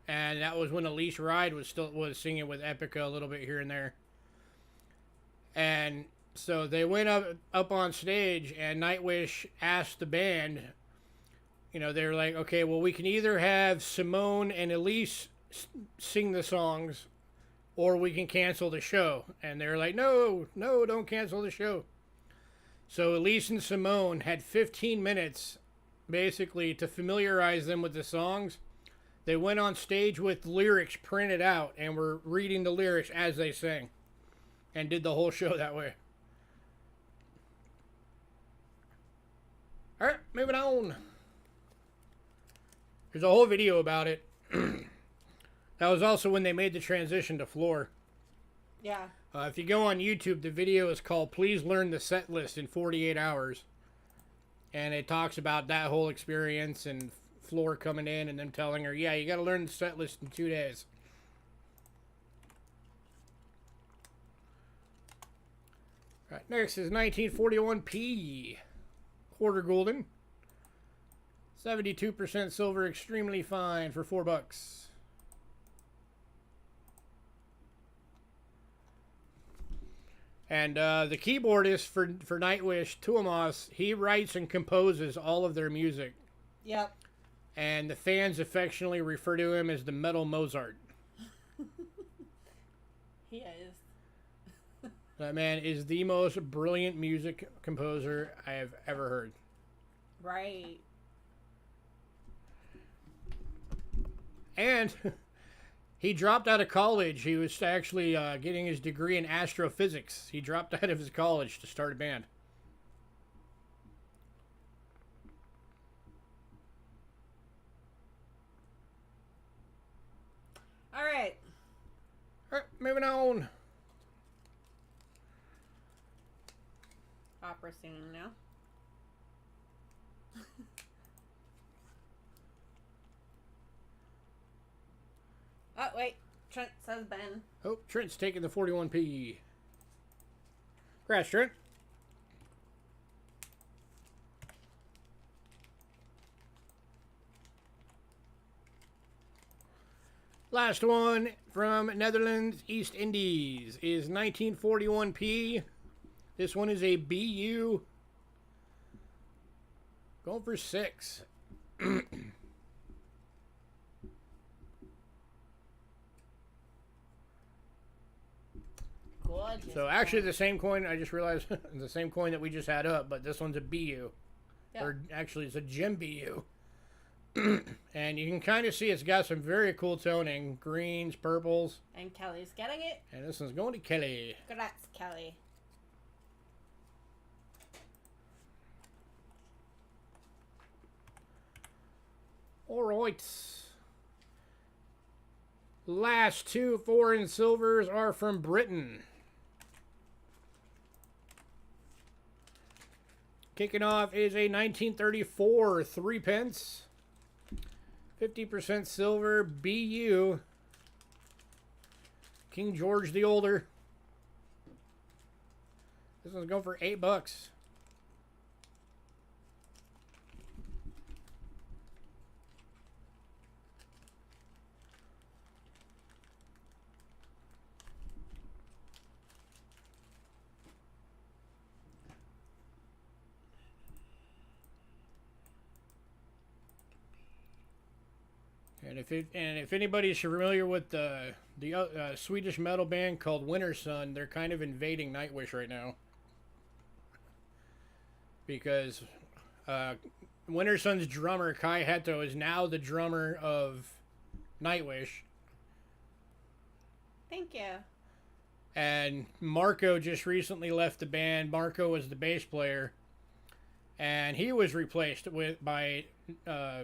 and that was when Elise Ride was singing with Epica a little bit here and there. And so they went up on stage, and Nightwish asked the band, you know, they were like, okay, well, we can either have Simone and Elise sing the songs, or we can cancel the show. And they were like, no, don't cancel the show. So Elise and Simone had 15 minutes, basically, to familiarize them with the songs. They went on stage with lyrics printed out and were reading the lyrics as they sang, and did the whole show that way. All right, moving on. There's a whole video about it. That was also when they made the transition to floor. Yeah. If you go on YouTube, the video is called Please Learn the Set List in 48 Hours. And it talks about that whole experience and Floor coming in and them telling her, yeah, you got to learn the set list in 2 days. All right, next is 1941P. Quarter Gulden. 72% silver, extremely fine for $4. And the keyboardist for Nightwish, Tuomas, he writes and composes all of their music. Yep. And the fans affectionately refer to him as the Metal Mozart. He is. That man is the most brilliant music composer I have ever heard. Right. And he dropped out of college. He was actually getting his degree in astrophysics. He dropped out of his college to start a band. All right. All right, moving on. Opera singing now. Oh, wait. Trent says Ben. Oh, Trent's taking the 41p. Crash, Trent. Last one from Netherlands East Indies is 1941p. This one is a BU. Going for 6. Gorgeous. So actually the same coin, I just realized, the same coin that we just had up, but this one's a BU. Yeah. Or actually it's a gem BU. And you can kind of see it's got some very cool toning. Greens, purples. And Kelly's getting it. And this one's going to Kelly. Congrats, Kelly. Alright. Last two foreign silvers are from Britain. Kicking off is a 1934 3 pence. 50% silver BU. King George the Older. This one's going for $8. And if anybody's familiar with the Swedish metal band called Winter Sun, they're kind of invading Nightwish right now because Winter Sun's drummer Kai Hetto is now the drummer of Nightwish, Thank you. and Marco just recently left the band. Marco was the bass player, and he was replaced by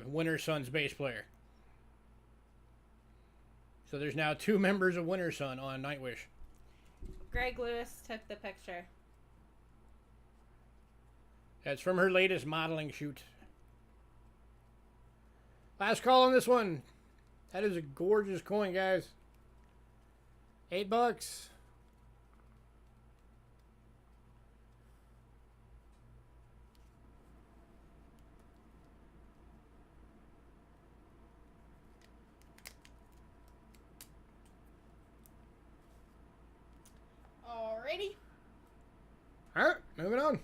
Winter Sun's bass player. So there's now 2 members of Winter Sun on Nightwish. Greg Lewis took the picture. That's from her latest modeling shoot. Last call on this one. That is a gorgeous coin, guys. $8. Alrighty. Alright, moving on.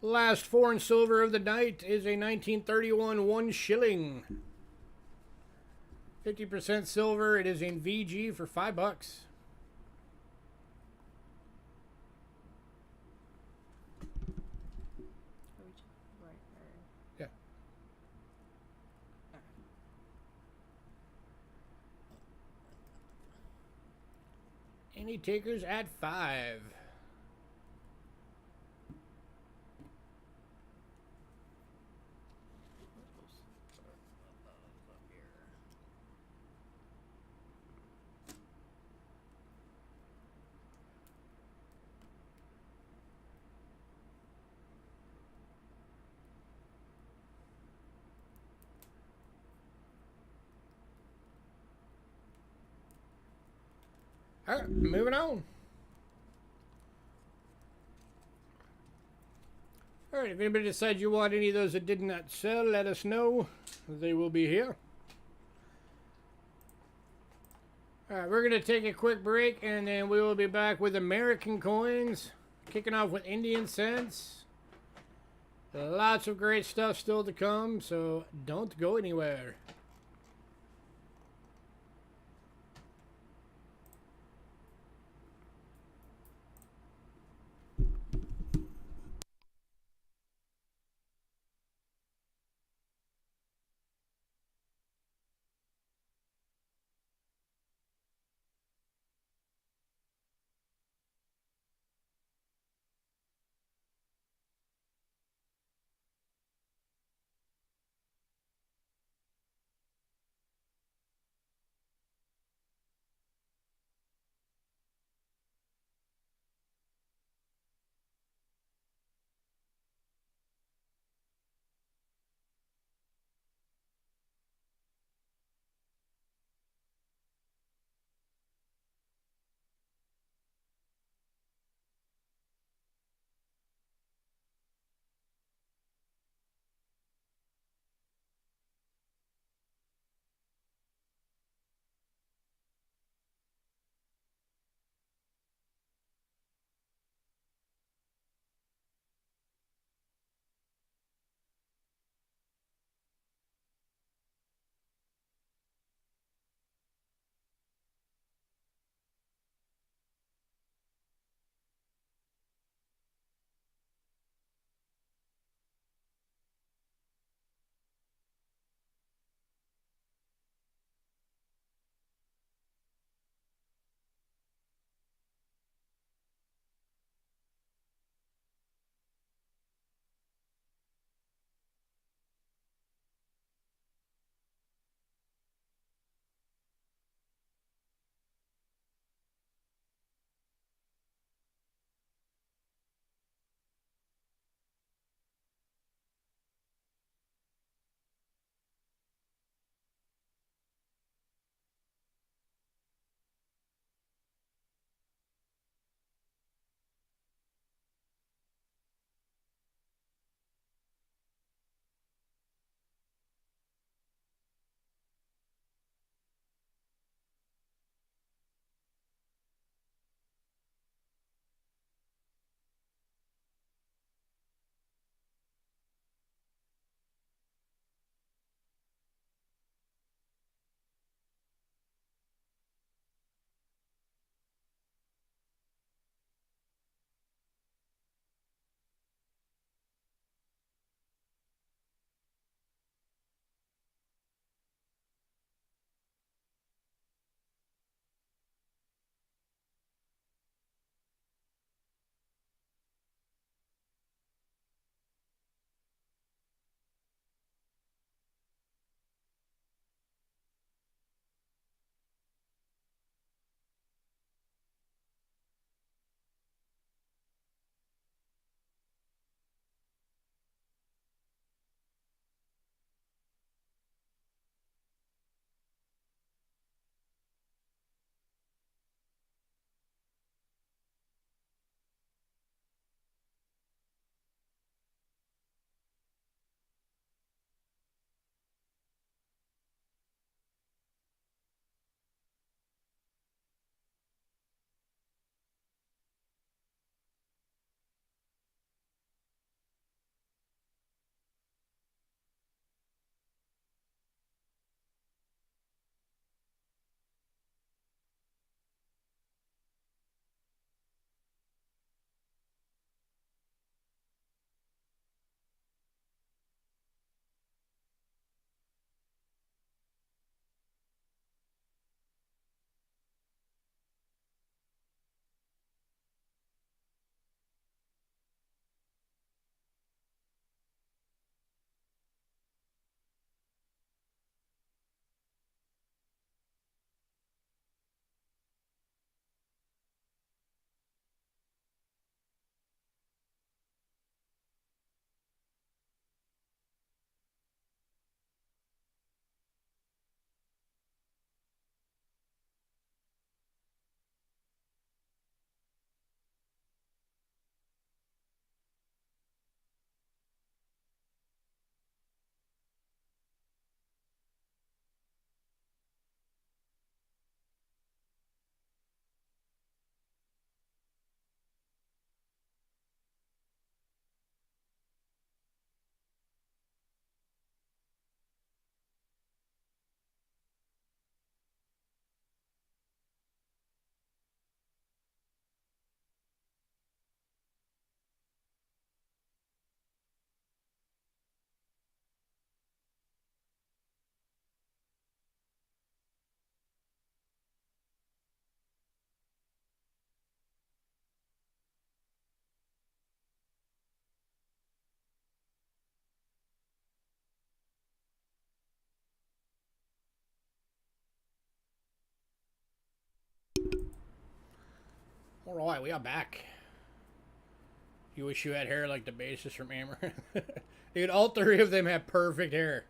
Last foreign silver of the night is a 1931 1 shilling. 50% silver. It is in VG for $5. Yeah. Any takers at 5? Alright, moving on. Alright, if anybody decides you want any of those that did not sell, let us know. They will be here. Alright, we're going to take a quick break, and then we will be back with American coins. Kicking off with Indian cents. Lots of great stuff still to come, so don't go anywhere. Alright, we are back. You wish you had hair like the bassist from Hammer. Dude, all three of them have perfect hair.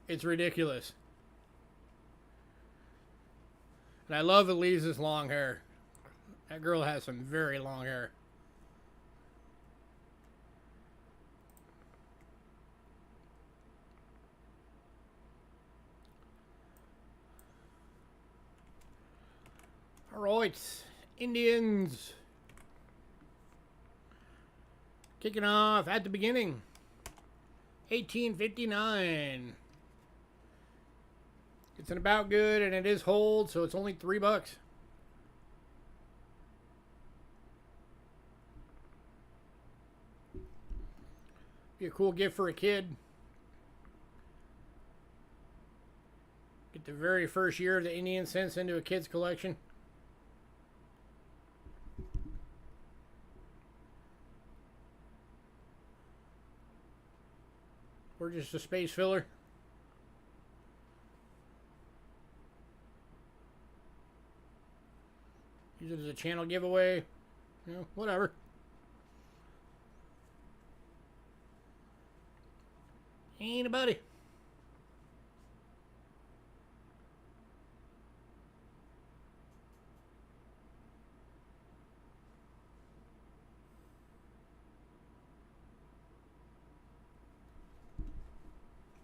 It's ridiculous. And I love Elise's long hair. That girl has some very long hair. Alright, Indians. Kicking off at the beginning. 1859. It's an about good and it is hold, so it's only $3. Be a cool gift for a kid. Get the very first year of the Indian cents into a kid's collection. Or just a space filler. Use it as a channel giveaway. You know, whatever. Ain't a buddy.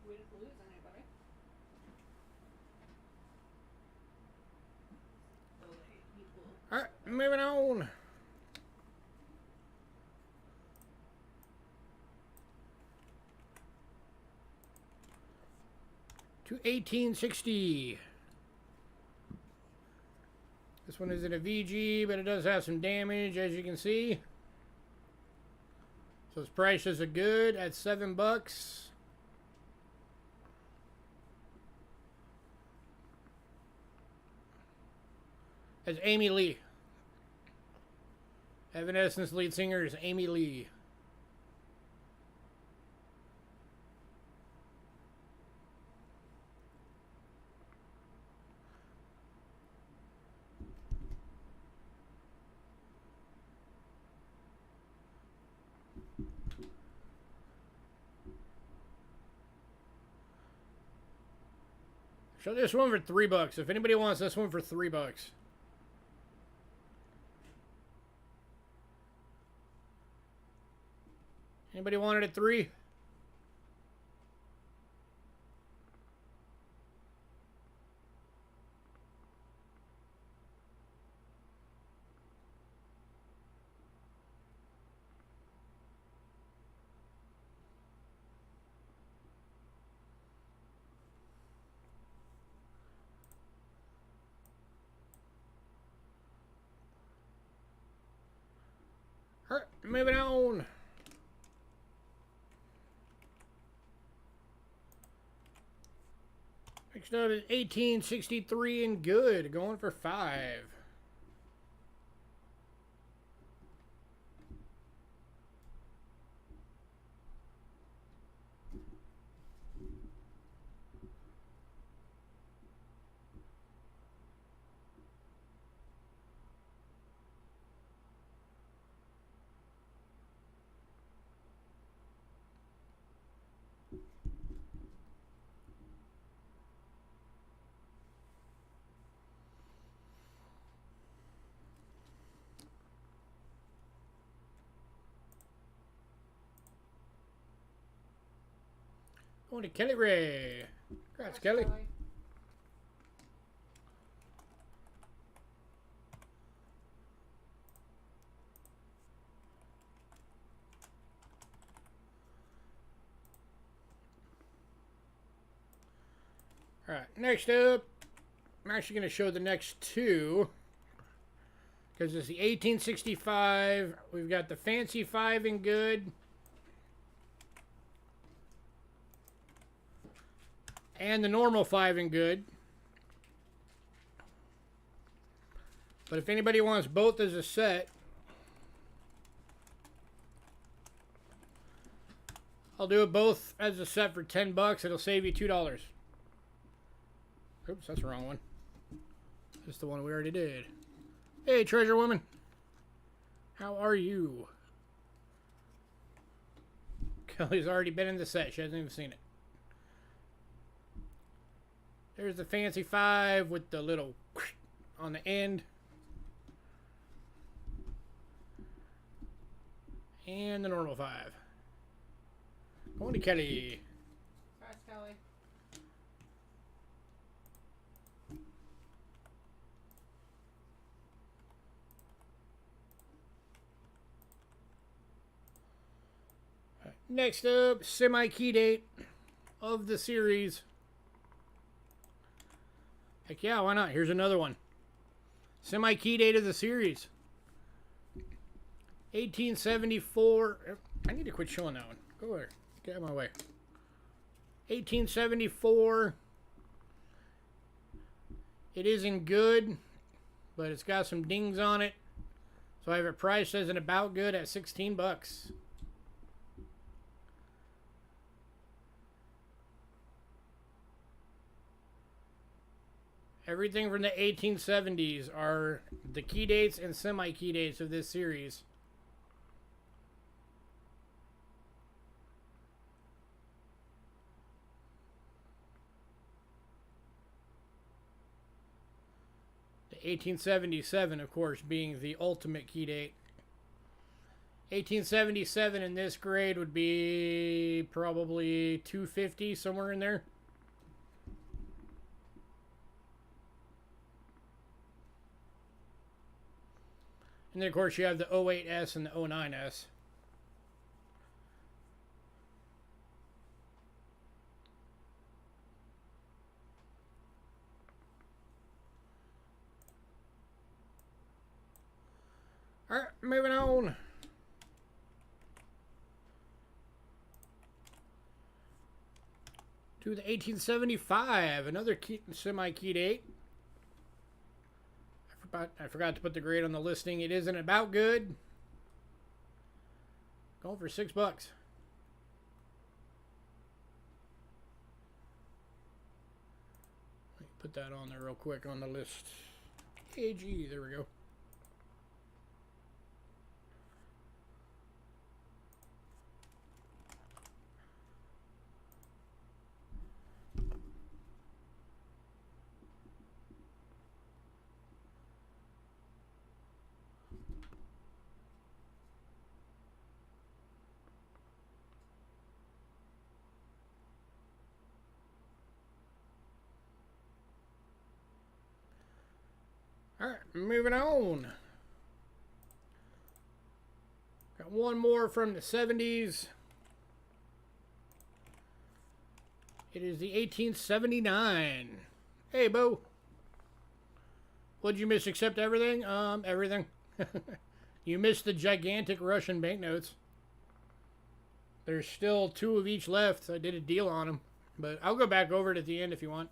We didn't lose anybody. Still 8 people. Alright, moving on. To 1860. This one isn't a VG, but it does have some damage, as you can see. So it's priced as a good at $7. As Amy Lee. Evanescence lead singer is Amy Lee. Show this one for $3. If anybody wants this one for $3. Anybody want it at 3? Alright, moving on. Next up is 1863 and good, going for 5. Going to Kelly Ray. Congrats, Kelly. Alright, next up, I'm actually going to show the next two. Because it's the 1865. We've got the fancy 5 in good. And the normal 5 in good. But if anybody wants both as a set, I'll do it both as a set for $10. It'll save you $2. Oops, that's the wrong one. That's the one we already did. Hey, treasure woman. How are you? Kelly's already been in the set. She hasn't even seen it. There's the fancy 5 with the little on the end. And the normal 5. Going to Kelly. Surprise, Kelly. Next up, semi-key date of the series. Heck yeah, why not? Here's another one. Semi-key date of the series. 1874. I need to quit showing that one. Go over. Get out of my way. 1874. It isn't good, but it's got some dings on it. So I have it priced as an about good at 16 bucks. Everything from the 1870s are the key dates and semi-key dates of this series. The 1877, of course, being the ultimate key date. 1877 in this grade would be probably 250, somewhere in there. And then, of course, you have the 08S and the 09S. All right, moving on. To the 1875, another semi-key date. I forgot to put the grade on the listing. It isn't about good. Going for $6. Let me put that on there real quick on the list. AG, there we go. Alright, moving on. Got one more from the 70s. It is the 1879. Hey, Bo. What'd you miss except everything? Everything. You missed the gigantic Russian banknotes. There's still 2 of each left. I did a deal on them. But I'll go back over it at the end if you want.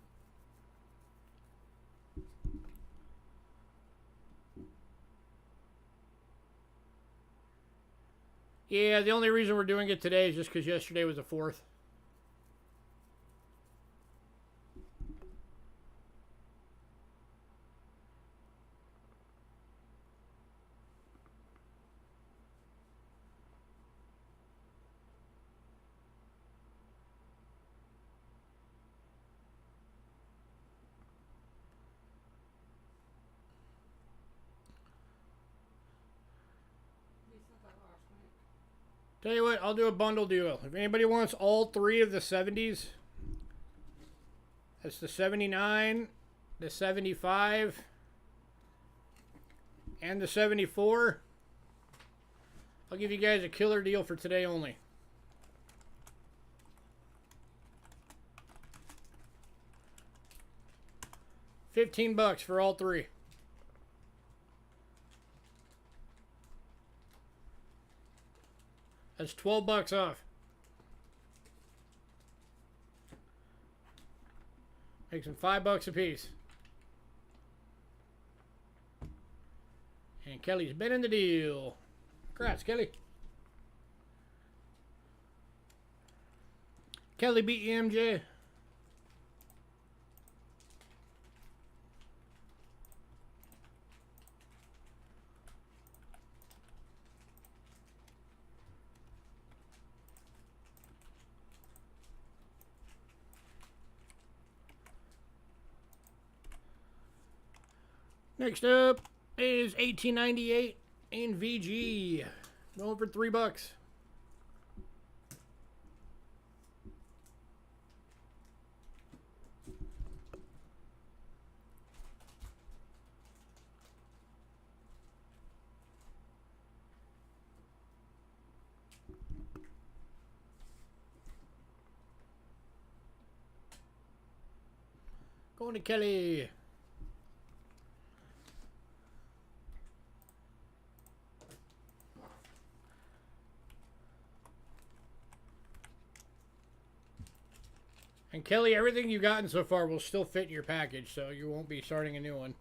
Yeah, the only reason we're doing it today is just because yesterday was the 4th. Tell you what, I'll do a bundle deal. If anybody wants all 3 of the 70s, that's the 79, the 75, and the 74. I'll give you guys a killer deal for today only. $15 for all 3. That's $12 off. Makes them $5 a piece. And Kelly's been in the deal. Congrats, Kelly. Kelly beat you, MJ. Next up is 1898 in VG. Going for $3. Going to Kelly. And Kelly, everything you've gotten so far will still fit in your package, so you won't be starting a new one.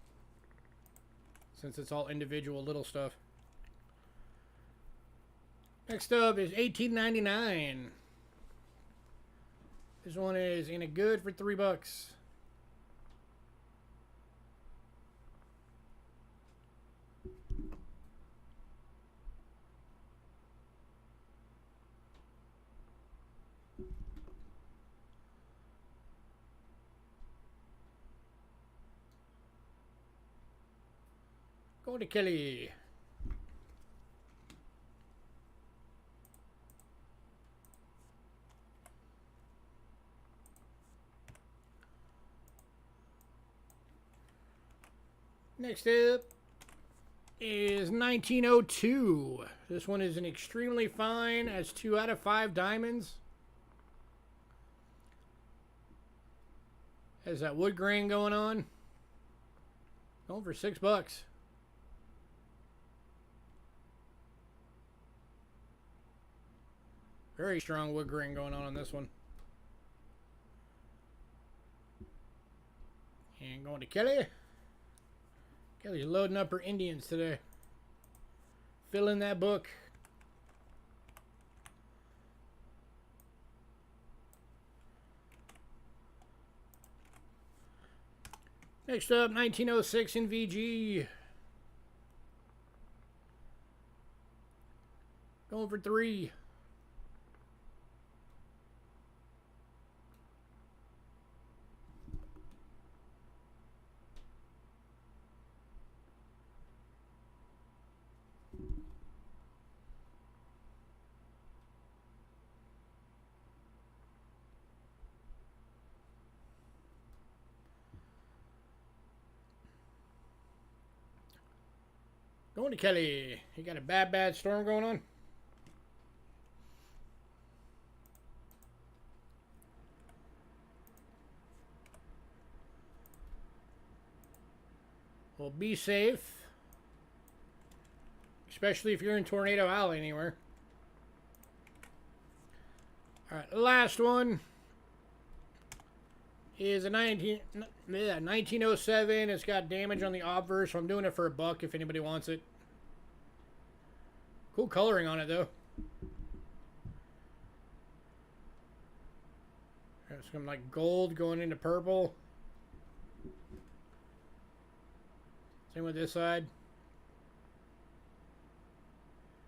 Since it's all individual little stuff. Next up is 1899. This one is in a good for $3. Go to Kelly. Next up is 1902. This one is an extremely fine, has 2 out of 5 diamonds. Has that wood grain going on. Going for $6. Very strong wood grain going on this one. And going to Kelly. Kelly's loading up her Indians today. Fill in that book. Next up, 1906 in VG. Going for $3. Going to Kelly. You got a bad storm going on? Well, be safe. Especially if you're in Tornado Alley anywhere. Alright, last one is a 1907. It's got damage on the obverse, so I'm doing it for $1 if anybody wants it. Cool coloring on it, though. There's some like gold going into purple. Same with this side.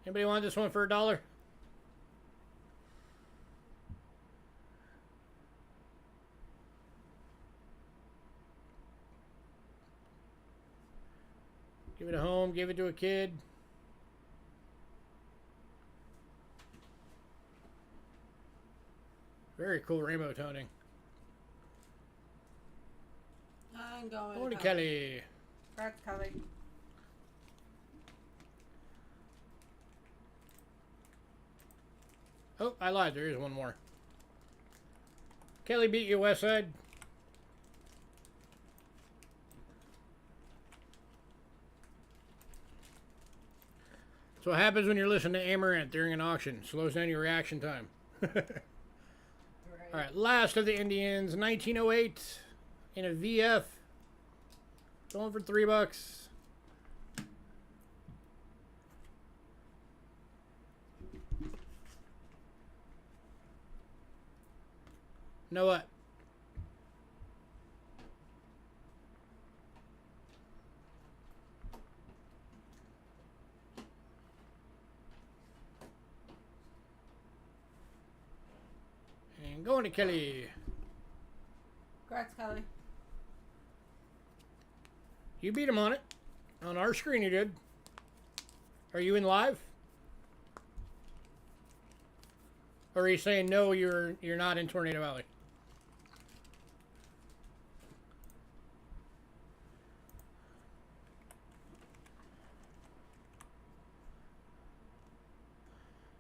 Anybody want this one for $1? Give it a home, give it to a kid. Very cool rainbow toning. I'm going to Kelly. Congrats, Kelly. Oh, I lied. There is one more. Kelly beat you, West Side. So what happens when you're listening to Amaranth during an auction? Slows down your reaction time. All right, last of the Indians, 1908 in a VF. Going for $3. Know what? And going to Kelly. Congrats, Kelly. You beat him on it. On our screen, you did. Are you in live? Or are you saying no? You're not in Tornado Alley.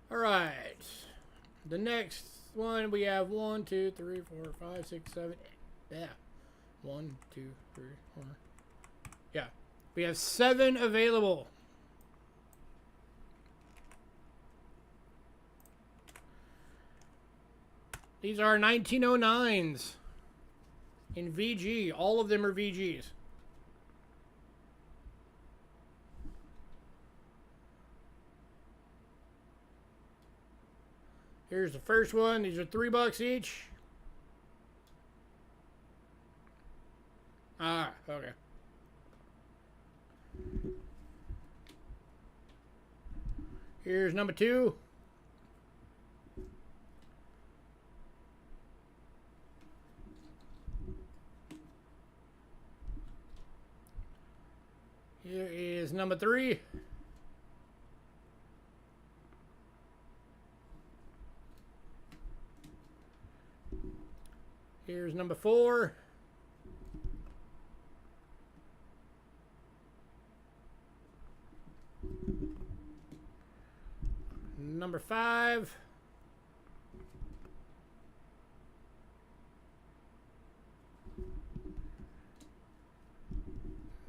All right. The next one we have 1, 2, 3, 4, 5, 6, 7, 8. Yeah. 1, 2, 3, 4. Yeah. We have 7 available. These are 1909s in VG. All of them are VGs. Here's the first one. These are $3 each. Ah, okay. Here's number 2. Here is number 3. Here's number 4. Number 5.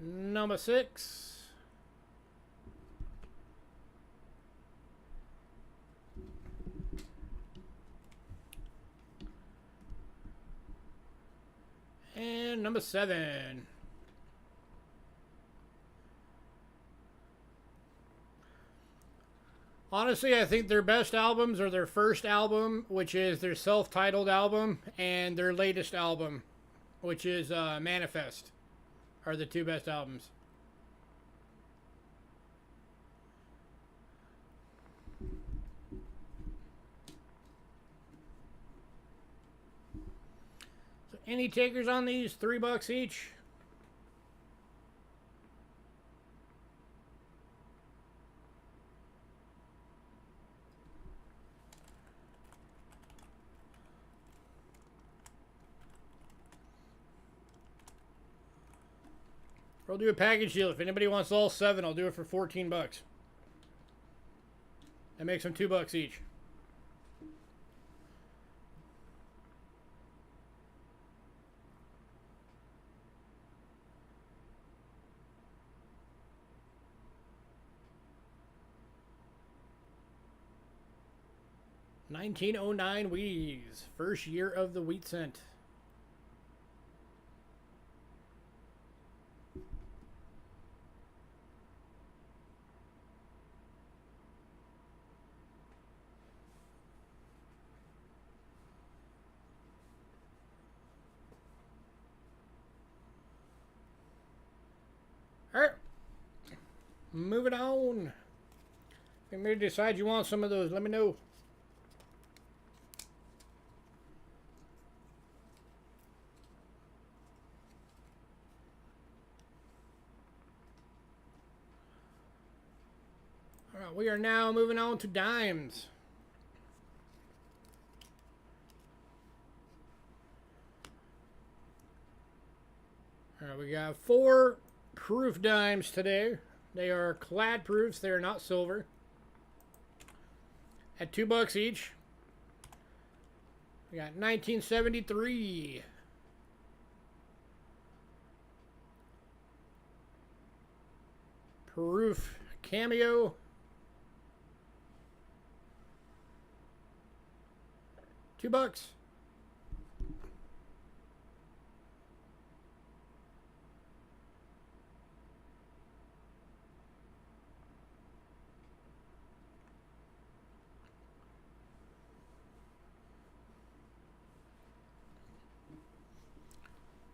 Number 6. And number 7. Honestly, I think their best albums are their first album, which is their self-titled album, and their latest album, which is Manifest, are the 2 best albums. So any takers on these? $3 each. I'll do a package deal. If anybody wants all 7, I'll do it for $14. That makes them $2 each. $19.09 Wheaties. First year of the wheat cent. Alright. Moving on. If you decide you want some of those, let me know. Alright, we are now moving on to dimes. Alright, we got 4 proof dimes today. They are clad proofs. They are not silver. At $2 each. We got 1973. Proof cameo. $2.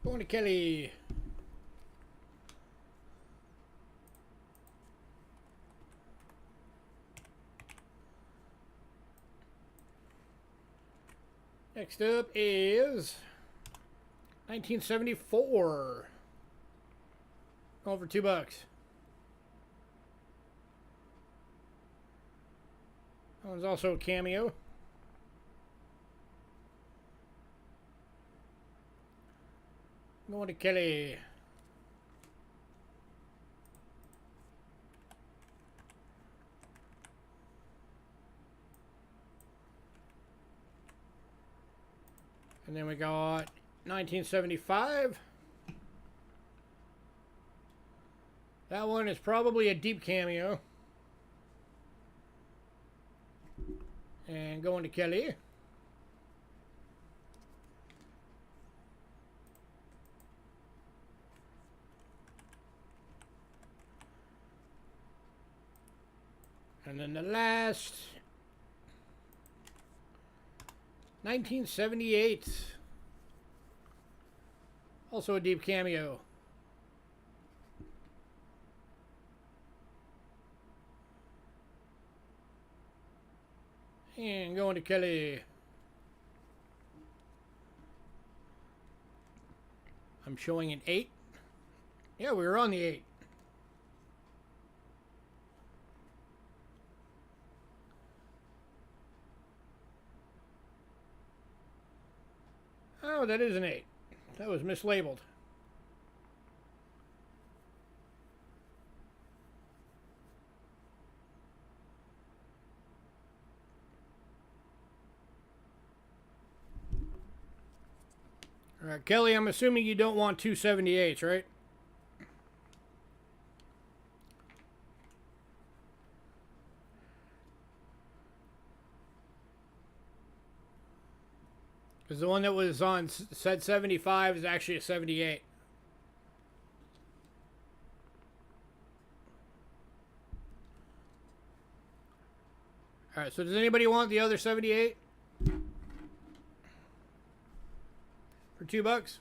Going to Kelly. Next up is 1974. Going for $2. That one's also a cameo. Going to Kelly. And then we got 1975. That one is probably a deep cameo. And going to Kelly. And then the last 1978. Also a deep cameo. And going to Kelly. I'm showing an 8. Yeah, we were on the 8. Oh, that is an 8. That was mislabeled. All right, Kelly, I'm assuming you don't want 278s, right? Because the one that was on said 75 is actually a 78. All right, so does anybody want the other 78? For $2?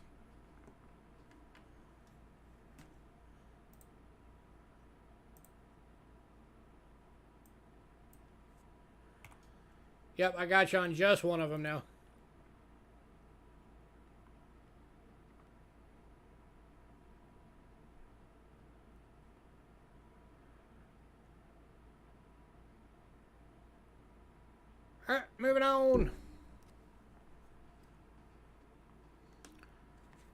Yep, I got you on just one of them now. Alright, moving on.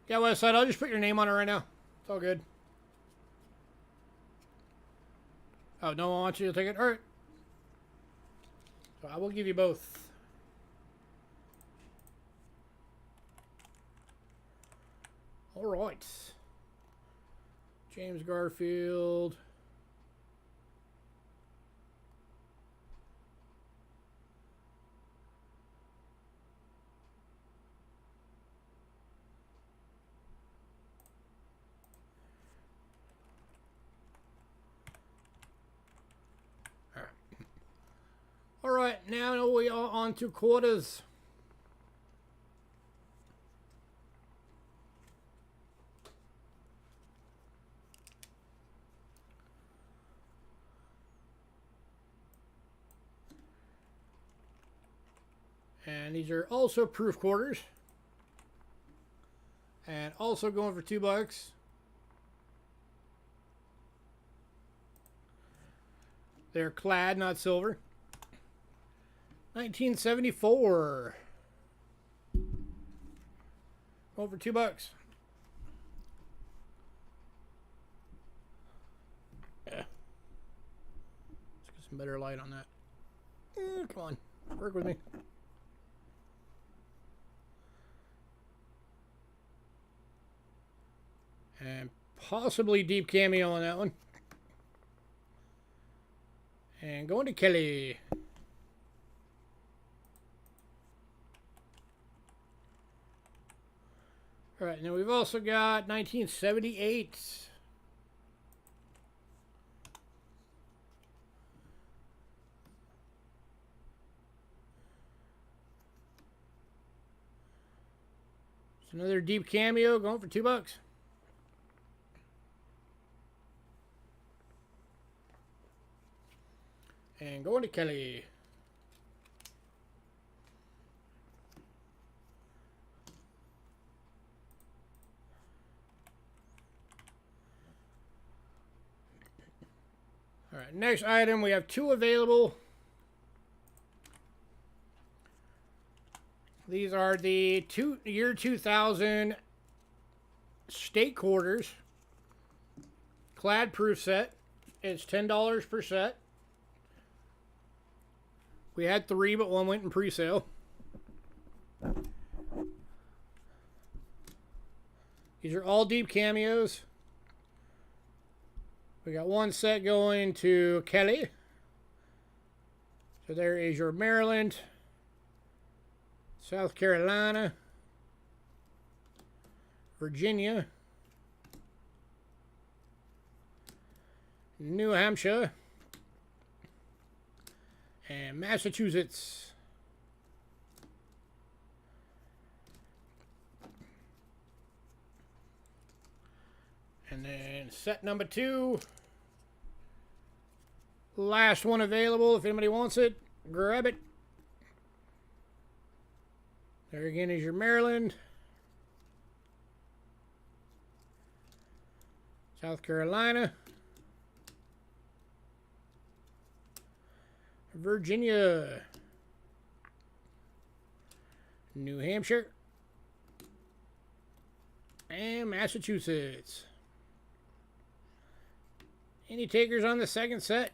Yeah, Westside, I'll just put your name on it right now. It's all good. Oh, no one wants you to take it? Alright. So I will give you both. Alright. James Garfield. Alright, now we are on to quarters. And these are also proof quarters. And also going for $2. They're clad, not silver. 1974. Over $2. Let's get some better light on that. Come on, work with me. And possibly deep cameo on that one. And going to Kelly. All right, now we've also got 1978. It's another deep cameo going for $2. And going to Kelly. All right, next item, we have 2 available. These are the year 2000 state quarters. Clad proof set. It's $10 per set. We had 3, but 1 went in pre-sale. These are all deep cameos. We got 1 set going to Kelly. So there is your Maryland, South Carolina, Virginia, New Hampshire, and Massachusetts. And then set number 2. Last one available. If anybody wants it, grab it. There again is your Maryland, South Carolina, Virginia, New Hampshire, and Massachusetts. Any takers on the second set?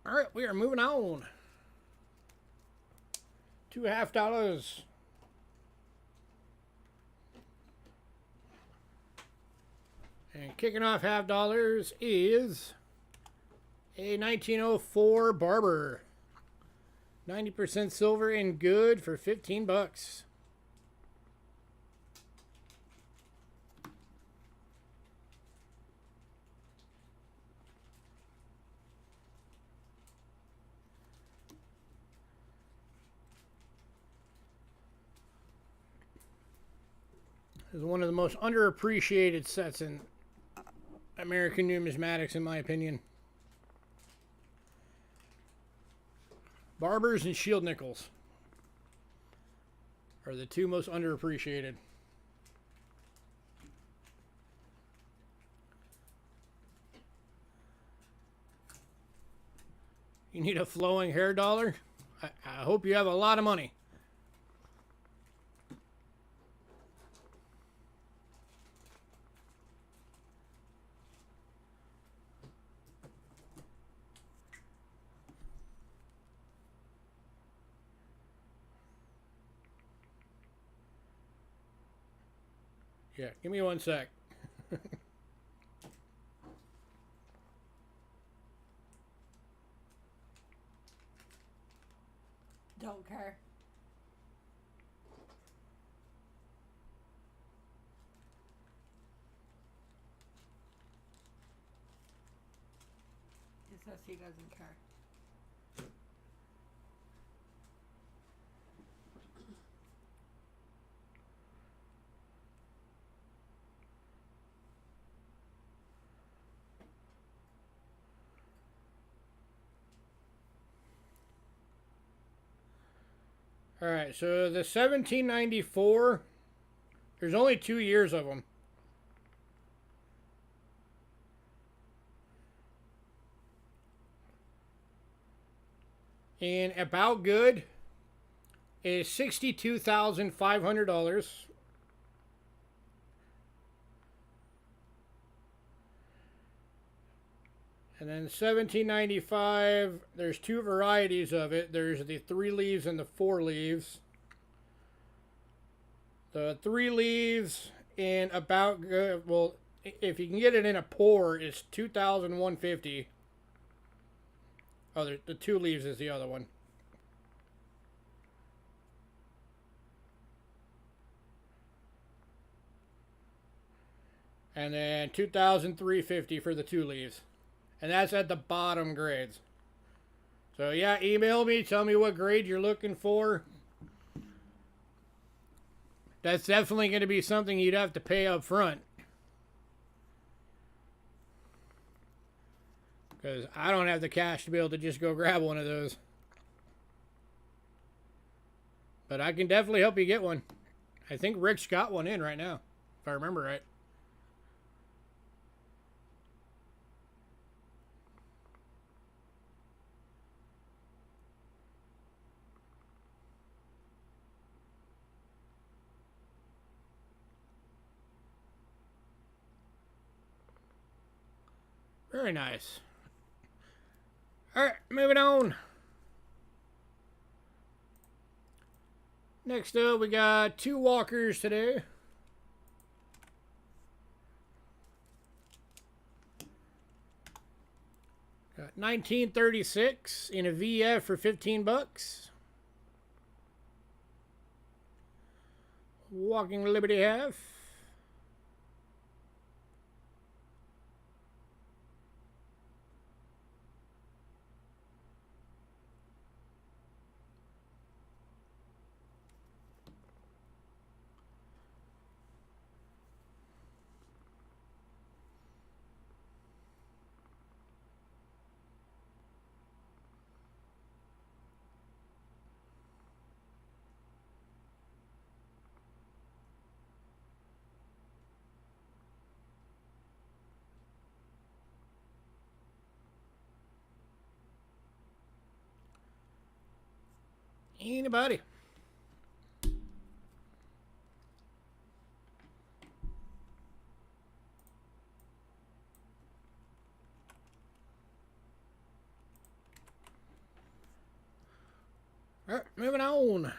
All right, we are moving on. $2.50. And kicking off $half is a 1904 Barber. 90% silver and good for $15. Is one of the most underappreciated sets in American numismatics, in my opinion. Barbers and shield nickels are the 2 most underappreciated. You need a flowing hair dollar? I hope you have a lot of money. Yeah, give me 1 sec. Don't care. He says he doesn't care. All right, so the 1794, there's only 2 years of them. And about good is $62,500. And then 1795, there's 2 varieties of it. There's the 3 leaves and the 4 leaves. The 3 leaves in about good, well, if you can get it in a pour, it's $2,150. Oh, the 2 leaves is the other one. And then $2,350 for the 2 leaves. And that's at the bottom grades. So yeah, email me. Tell me what grade you're looking for. That's definitely going to be something you'd have to pay up front. Because I don't have the cash to be able to just go grab one of those. But I can definitely help you get one. I think Rick's got one in right now, if I remember right. Very nice. Alright, moving on. Next up, we got 2 walkers today. Got 1936 in a VF for 15 bucks. Walking Liberty half. Anybody? Alright, moving on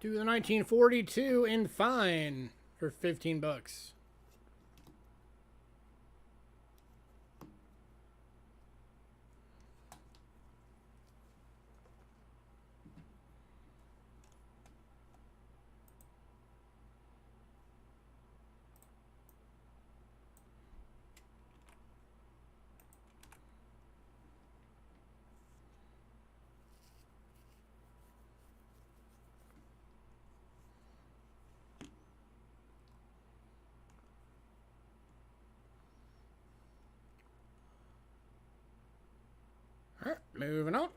to the 1942 in fine for 15 bucks. Alright, moving on.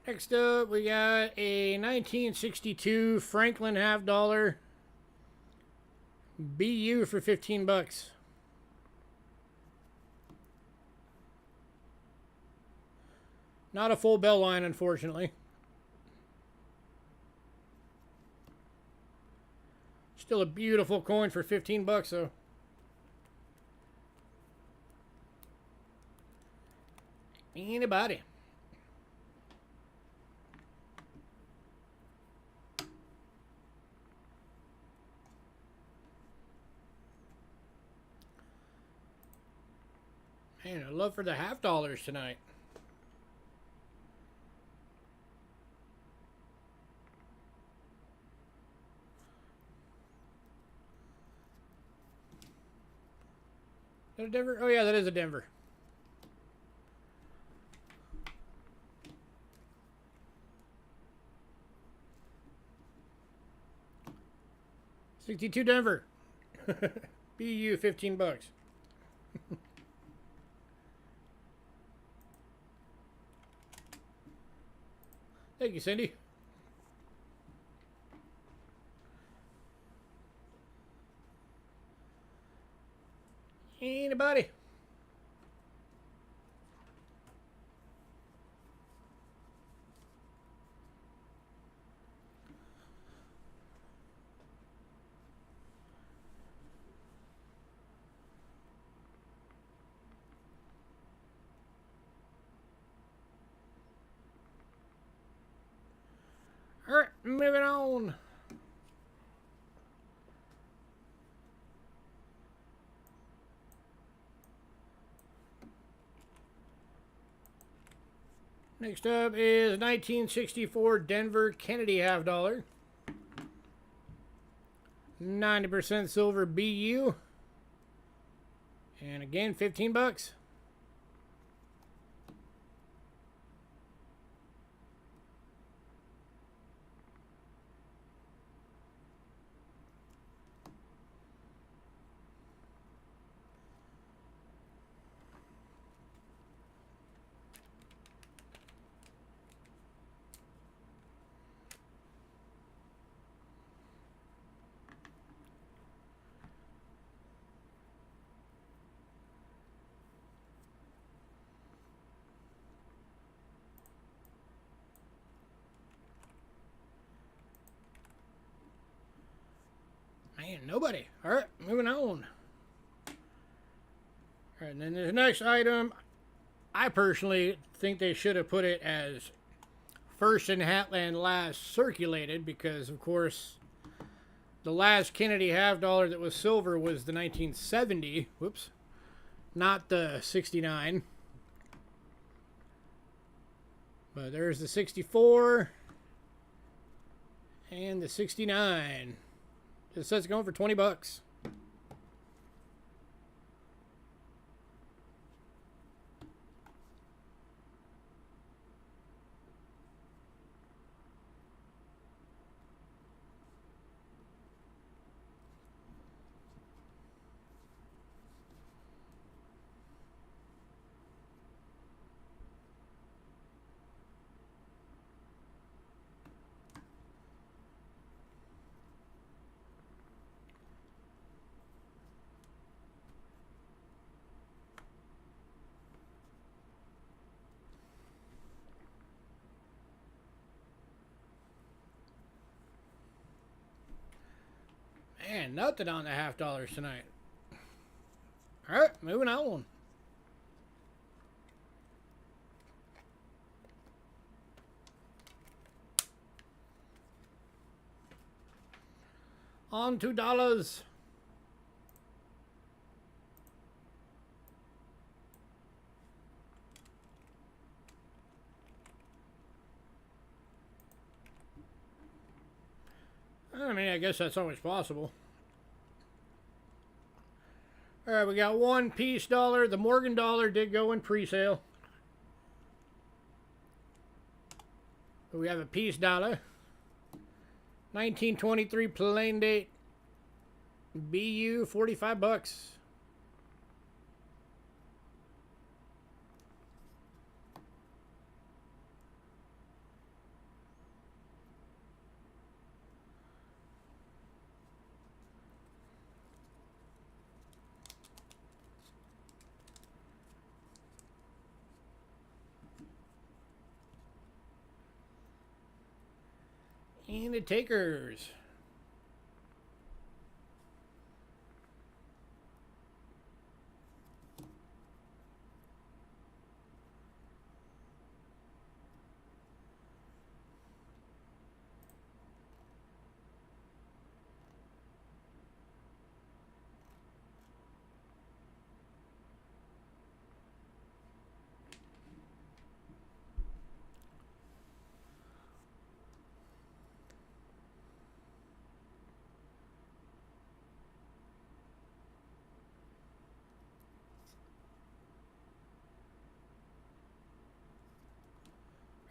Next up, we got a 1962 Franklin half dollar BU for 15 bucks. Not a full bell line, unfortunately. Still a beautiful coin for 15 bucks, though. Anybody? Man, I love for the half dollars tonight. Is that a Denver? Oh yeah, that is a Denver. $62 Denver. BU 15 bucks. Thank you, Cindy. Anybody? All right, moving on. Next up is 1964 Denver Kennedy half dollar. 90% silver BU. And again, 15 bucks. Man, nobody. All right, moving on. All right, and then the next item, I personally think they should have put it as first in Hatland, last circulated, because, of course, the last Kennedy half dollar that was silver was the 1970. Whoops. Not the 69. But there's the 64 and the 69. It says it's going for 20 bucks. Man, nothing on the half dollars tonight. All right, moving on. On $2. I mean, I guess that's always possible. All right, we got one piece dollar. The Morgan dollar did go in pre-sale. We have a piece dollar. 1923 plain date. BU, 45 bucks. And the takers.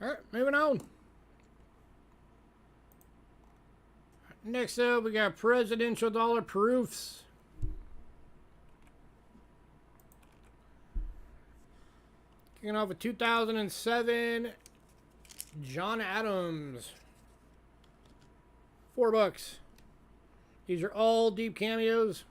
All right, moving on. Next up, we got presidential dollar proofs. Kicking off with 2007, John Adams. $4. These are all deep cameos.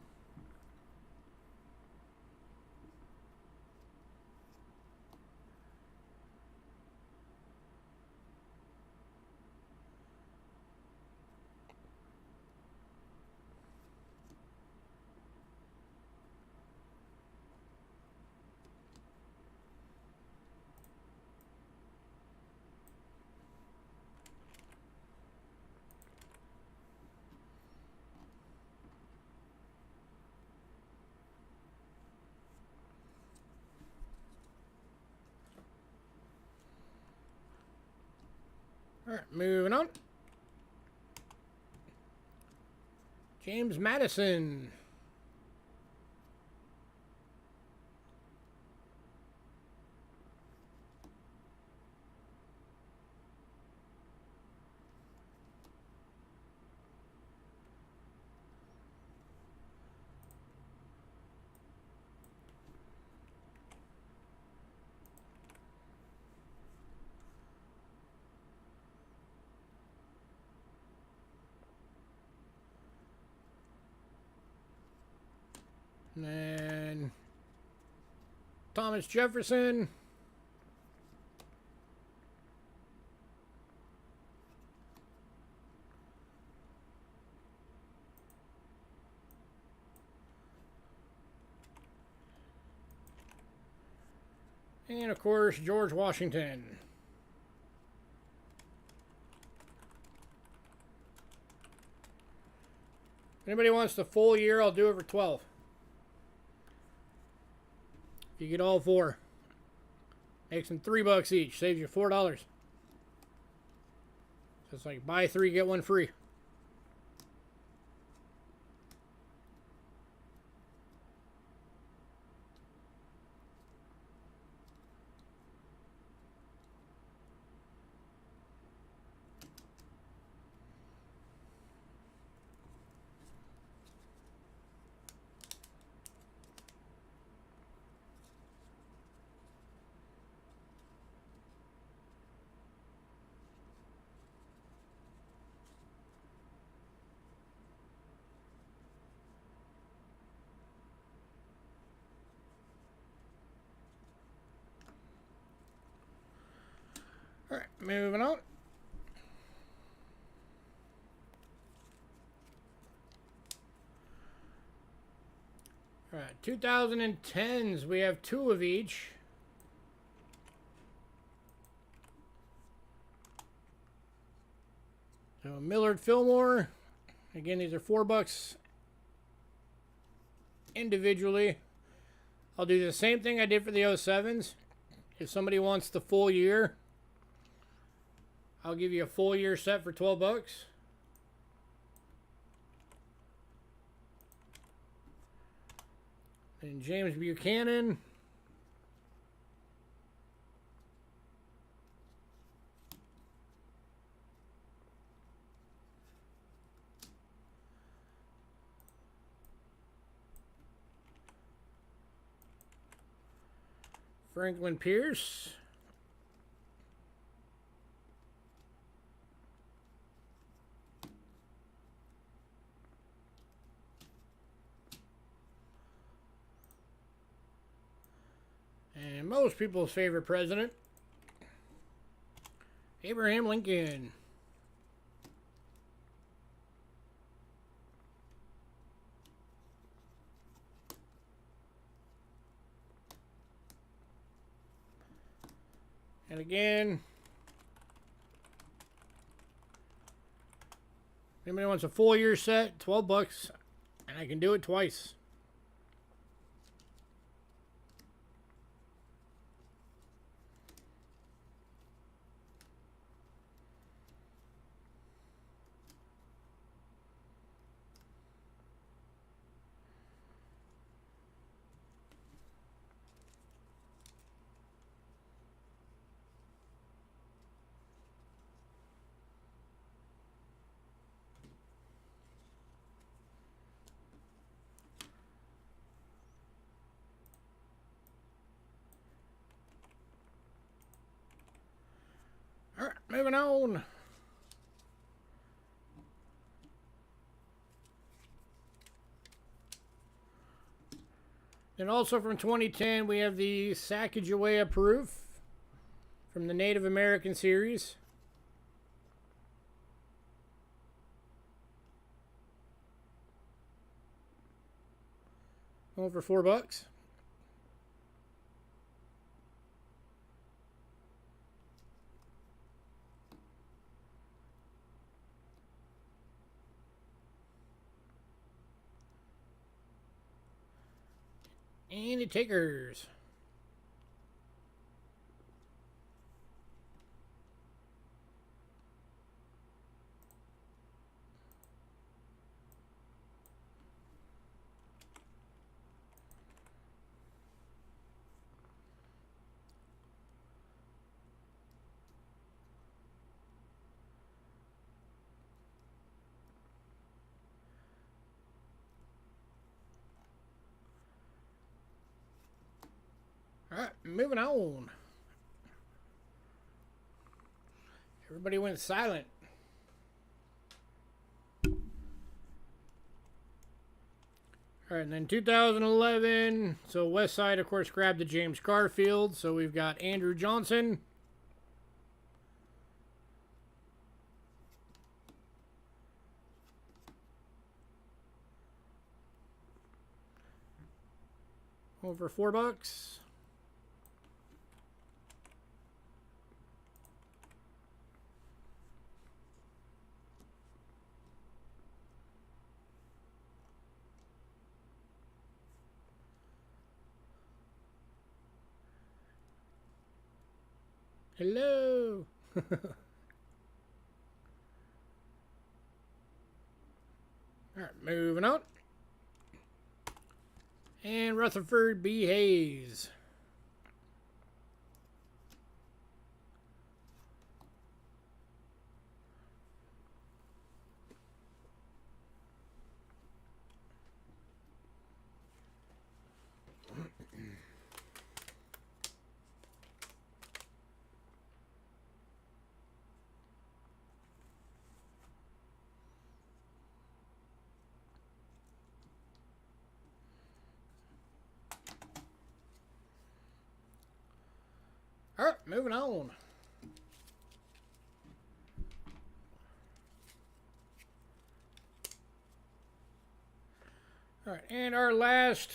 All right, moving on. James Madison. And then Thomas Jefferson. And of course, George Washington. If anybody wants the full year, I'll do it for 12. You get all 4. Makes them $3 each. Saves you $4. So it's like buy 3, get 1 free. All right, moving on. All right, 2010s. We have 2 of each. So Millard Fillmore. Again, these are $4 individually. I'll do the same thing I did for the 07s. If somebody wants the full year, I'll give you a full year set for $12. And James Buchanan. Franklin Pierce. And most people's favorite president, Abraham Lincoln. And again, if anybody wants a full year set, $12, and I can do it twice. All right, moving on. And also from 2010, we have the Sacagawea proof from the Native American series. Going for $4. And the takers. Alright, moving on. Everybody went silent. Alright, and then 2011. So West Side, of course, grabbed the James Garfield. So we've got Andrew Johnson. Over $4. Hello. Alright, moving on. And Rutherford B. Hayes. Alright, moving on. Alright, and our last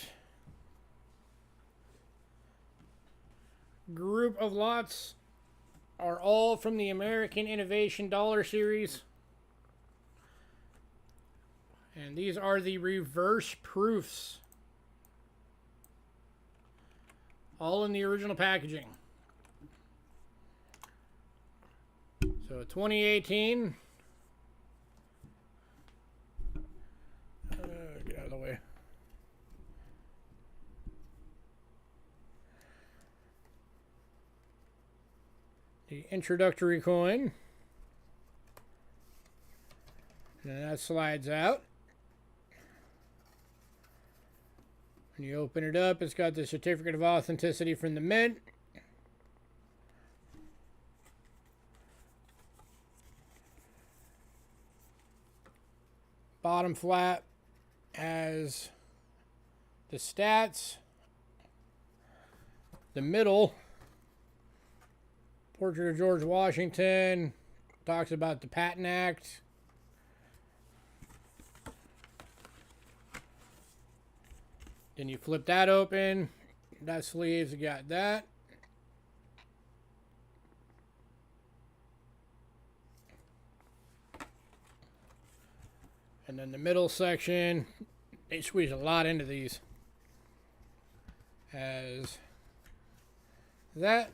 group of lots are all from the American Innovation Dollar Series. And these are the reverse proofs. All in the original packaging. So 2018. Get out of the way. The introductory coin. And that slides out. When you open it up, it's got the certificate of authenticity from the mint. Bottom flap has the stats. The middle, portrait of George Washington, talks about the Patent Act. Then you flip that open. That sleeve's got that. And then the middle section, they squeeze a lot into these. Has that.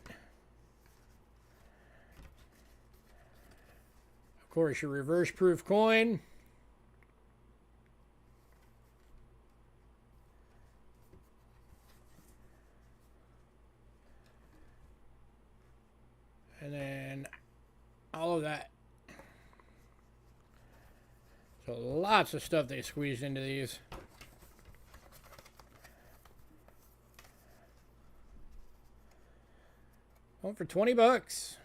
Of course, your reverse proof coin. And then all of that. So lots of stuff they squeezed into these. Going for $20.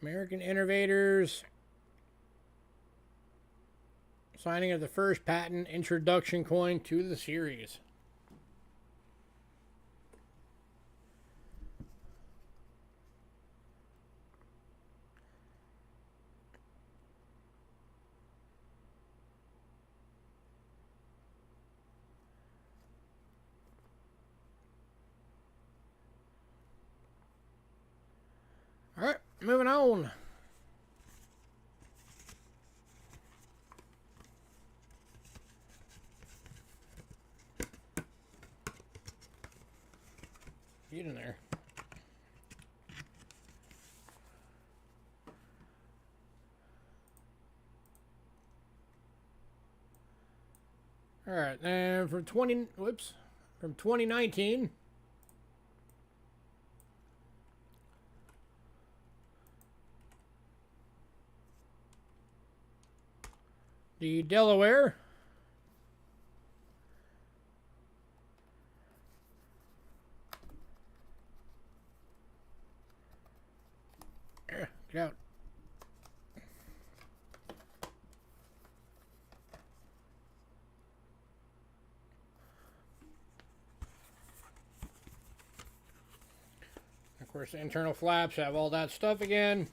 American Innovators. Signing of the first patent introduction coin to the series. All right, moving on. Get in there. All right, and from 2019. The Delaware. Get out. Of course, the internal flaps have all that stuff again.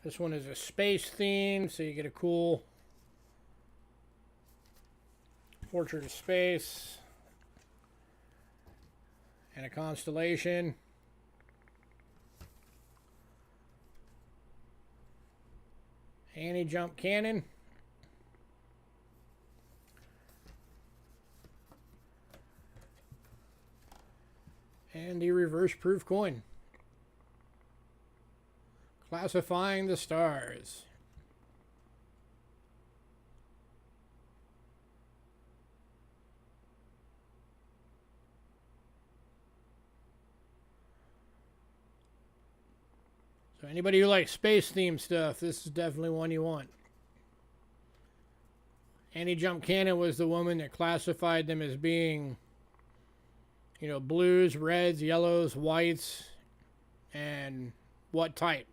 This one is a space theme, so you get a cool portrait of space and a constellation. Anti-jump cannon. And the reverse proof coin. Classifying the stars. So anybody who likes space themed stuff, this is definitely one you want. Anti-jump cannon was the woman that classified them as being, you know, blues, reds, yellows, whites, and what type.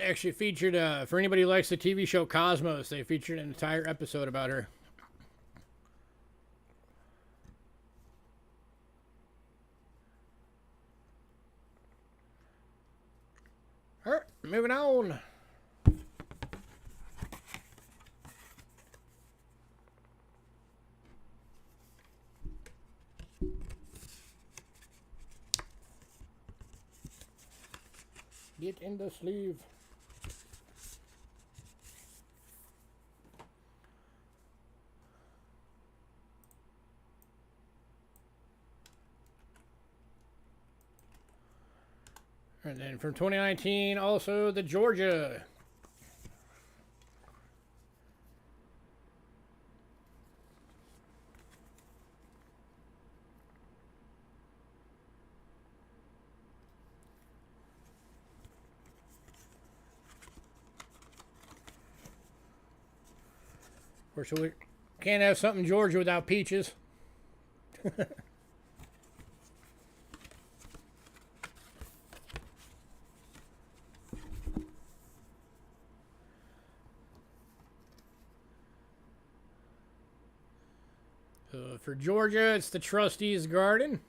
Actually featured, for anybody who likes the TV show Cosmos, they featured an entire episode about her. Alright, moving on. Get in the sleeve. And then from 2019, also the Georgia. Of course, we can't have something Georgia without peaches. For Georgia, it's the Trustees Garden.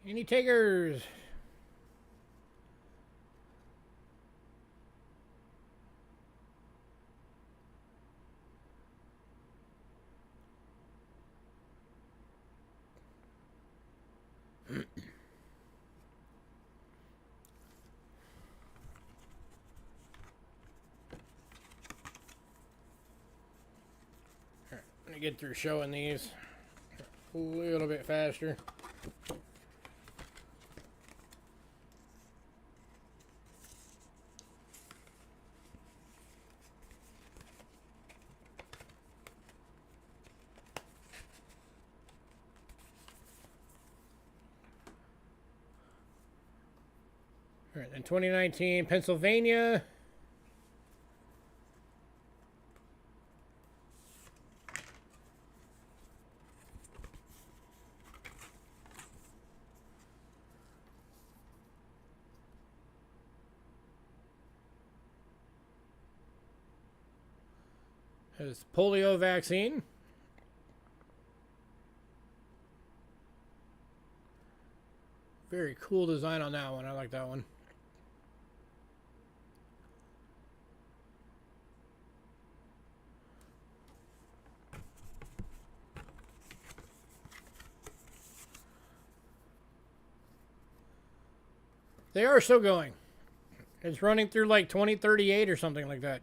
Any takers? Let me get through showing these a little bit faster. All right, then 2019 Pennsylvania. Has polio vaccine. Very cool design on that one. I like that one. They are still going. It's running through like 2038 or something like that.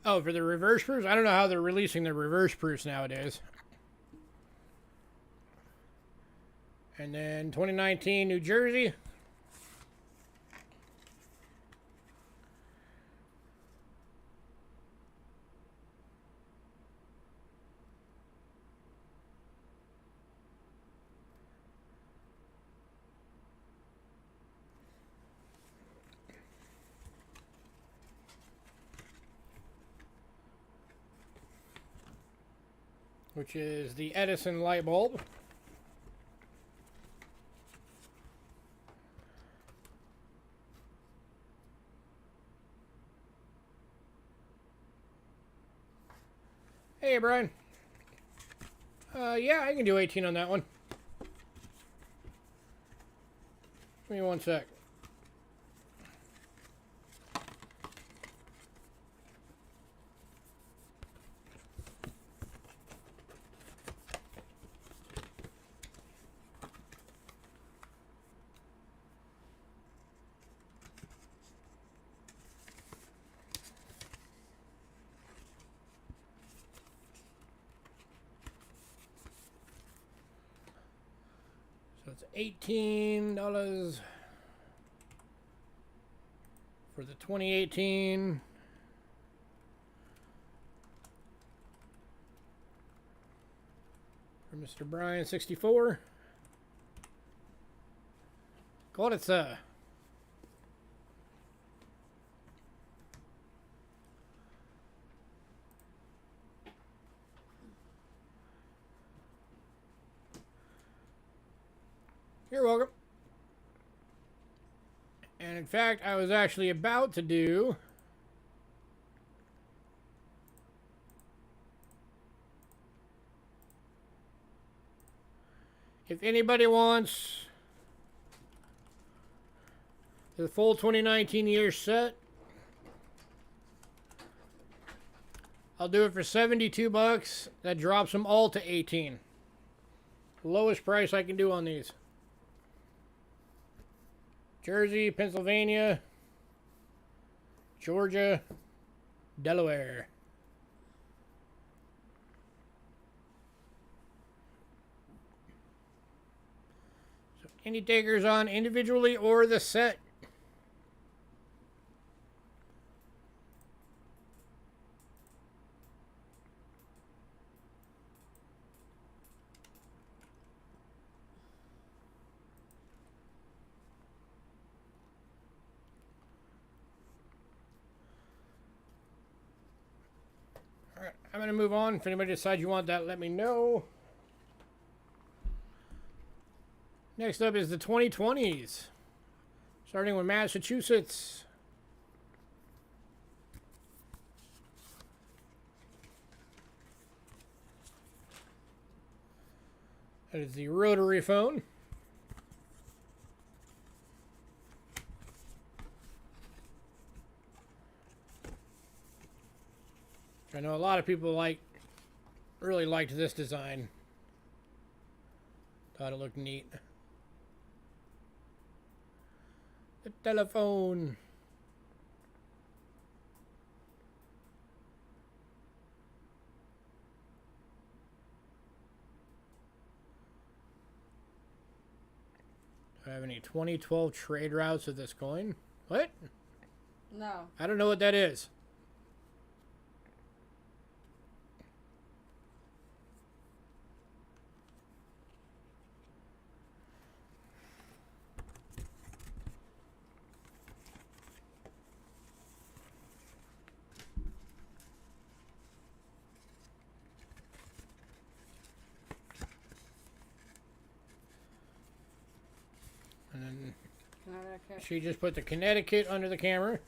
Oh, for the reverse proofs? I don't know how they're releasing the reverse proofs nowadays. And then 2019 New Jersey. Which is the Edison light bulb. Hey, Brian. Yeah, I can do 18 on that one. Give me one sec. So it's $18 for the 2018. For Mr. Brian 64. God, it's You're welcome. And in fact, I was actually about to do if anybody wants the full 2019 year set, I'll do it for 72 bucks. That drops them all to 18. Lowest price I can do on these. Jersey, Pennsylvania, Georgia, Delaware. So any takers on individually or the set? Alright, I'm going to move on. If anybody decides you want that, let me know. Next up is the 2020s. Starting with Massachusetts. That is the rotary phone. I know a lot of people really liked this design. Thought it looked neat. The telephone. Do I have any 2012 trade routes of this coin? What? No. I don't know what that is. Okay. She just put the Connecticut under the camera.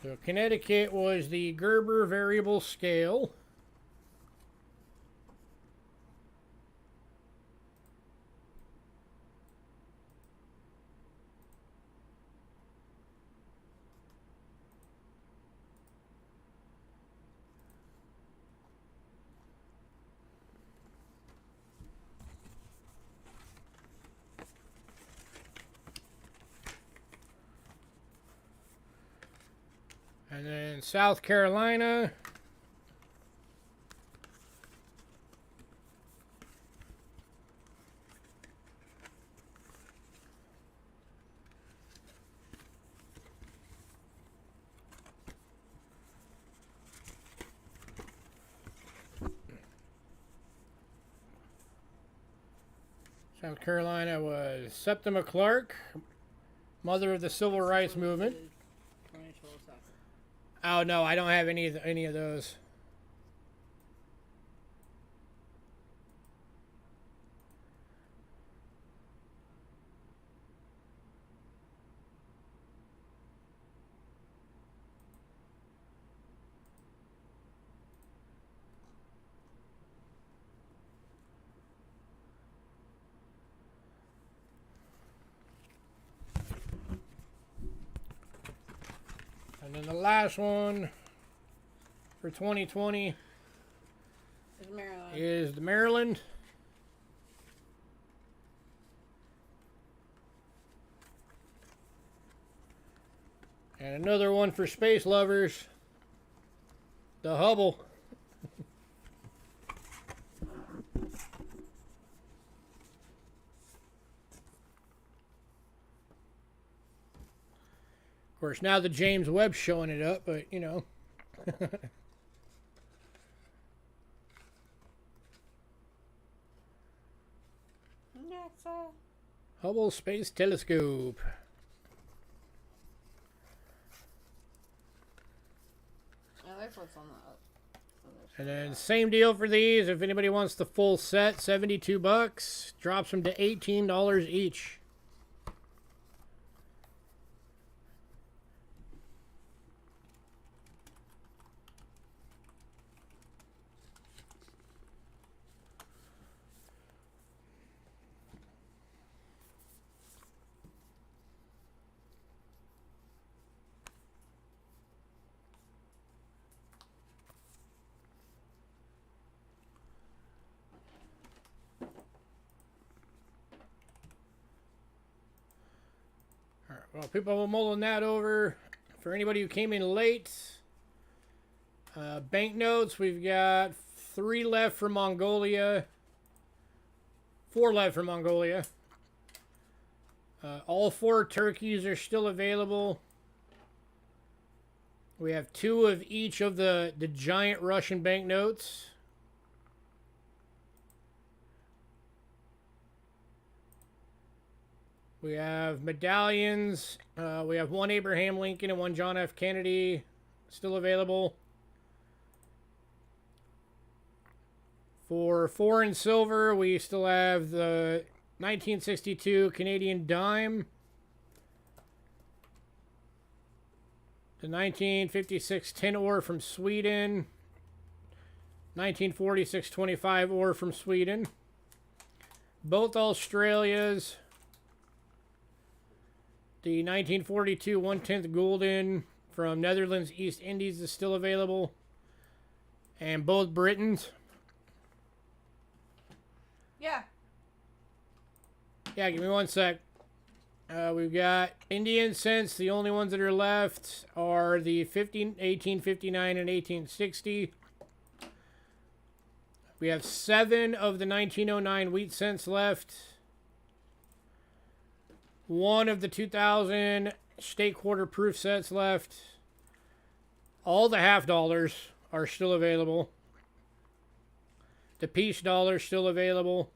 So Connecticut was the Gerber variable scale. And then South Carolina. South Carolina was Septima Clark, mother of the Civil Rights Movement. 2012 soccer. Oh no, I don't have any of those. And then the last one for 2020 It's Maryland. is the Maryland. And another one for space lovers, the Hubble. Of course, now the James Webb's showing it up, but you know. NASA. Hubble Space Telescope. I like what's on the And then same deal for these. If anybody wants the full set, $72. Drops them to $18 each. Well, people will mulling that over. For anybody who came in late, banknotes, we've got 3 left from Mongolia, 4 left from Mongolia. All 4 turkeys are still available. We have 2 of each of the giant Russian banknotes. We have medallions. We have 1 Abraham Lincoln and 1 John F. Kennedy still available. For foreign silver, we still have the 1962 Canadian dime, the 1956 tin ore from Sweden, 1946 25 ore from Sweden, both Australias. The 1942 1/10 Gulden from Netherlands East Indies is still available. And both Britons. Yeah. Yeah, give me 1 sec. We've got Indian cents. The only ones that are left are the 1859 and 1860. We have 7 of the 1909 wheat cents left. 1 of the 2000 state quarter proof sets left. All the half dollars are still available. The piece dollar still available.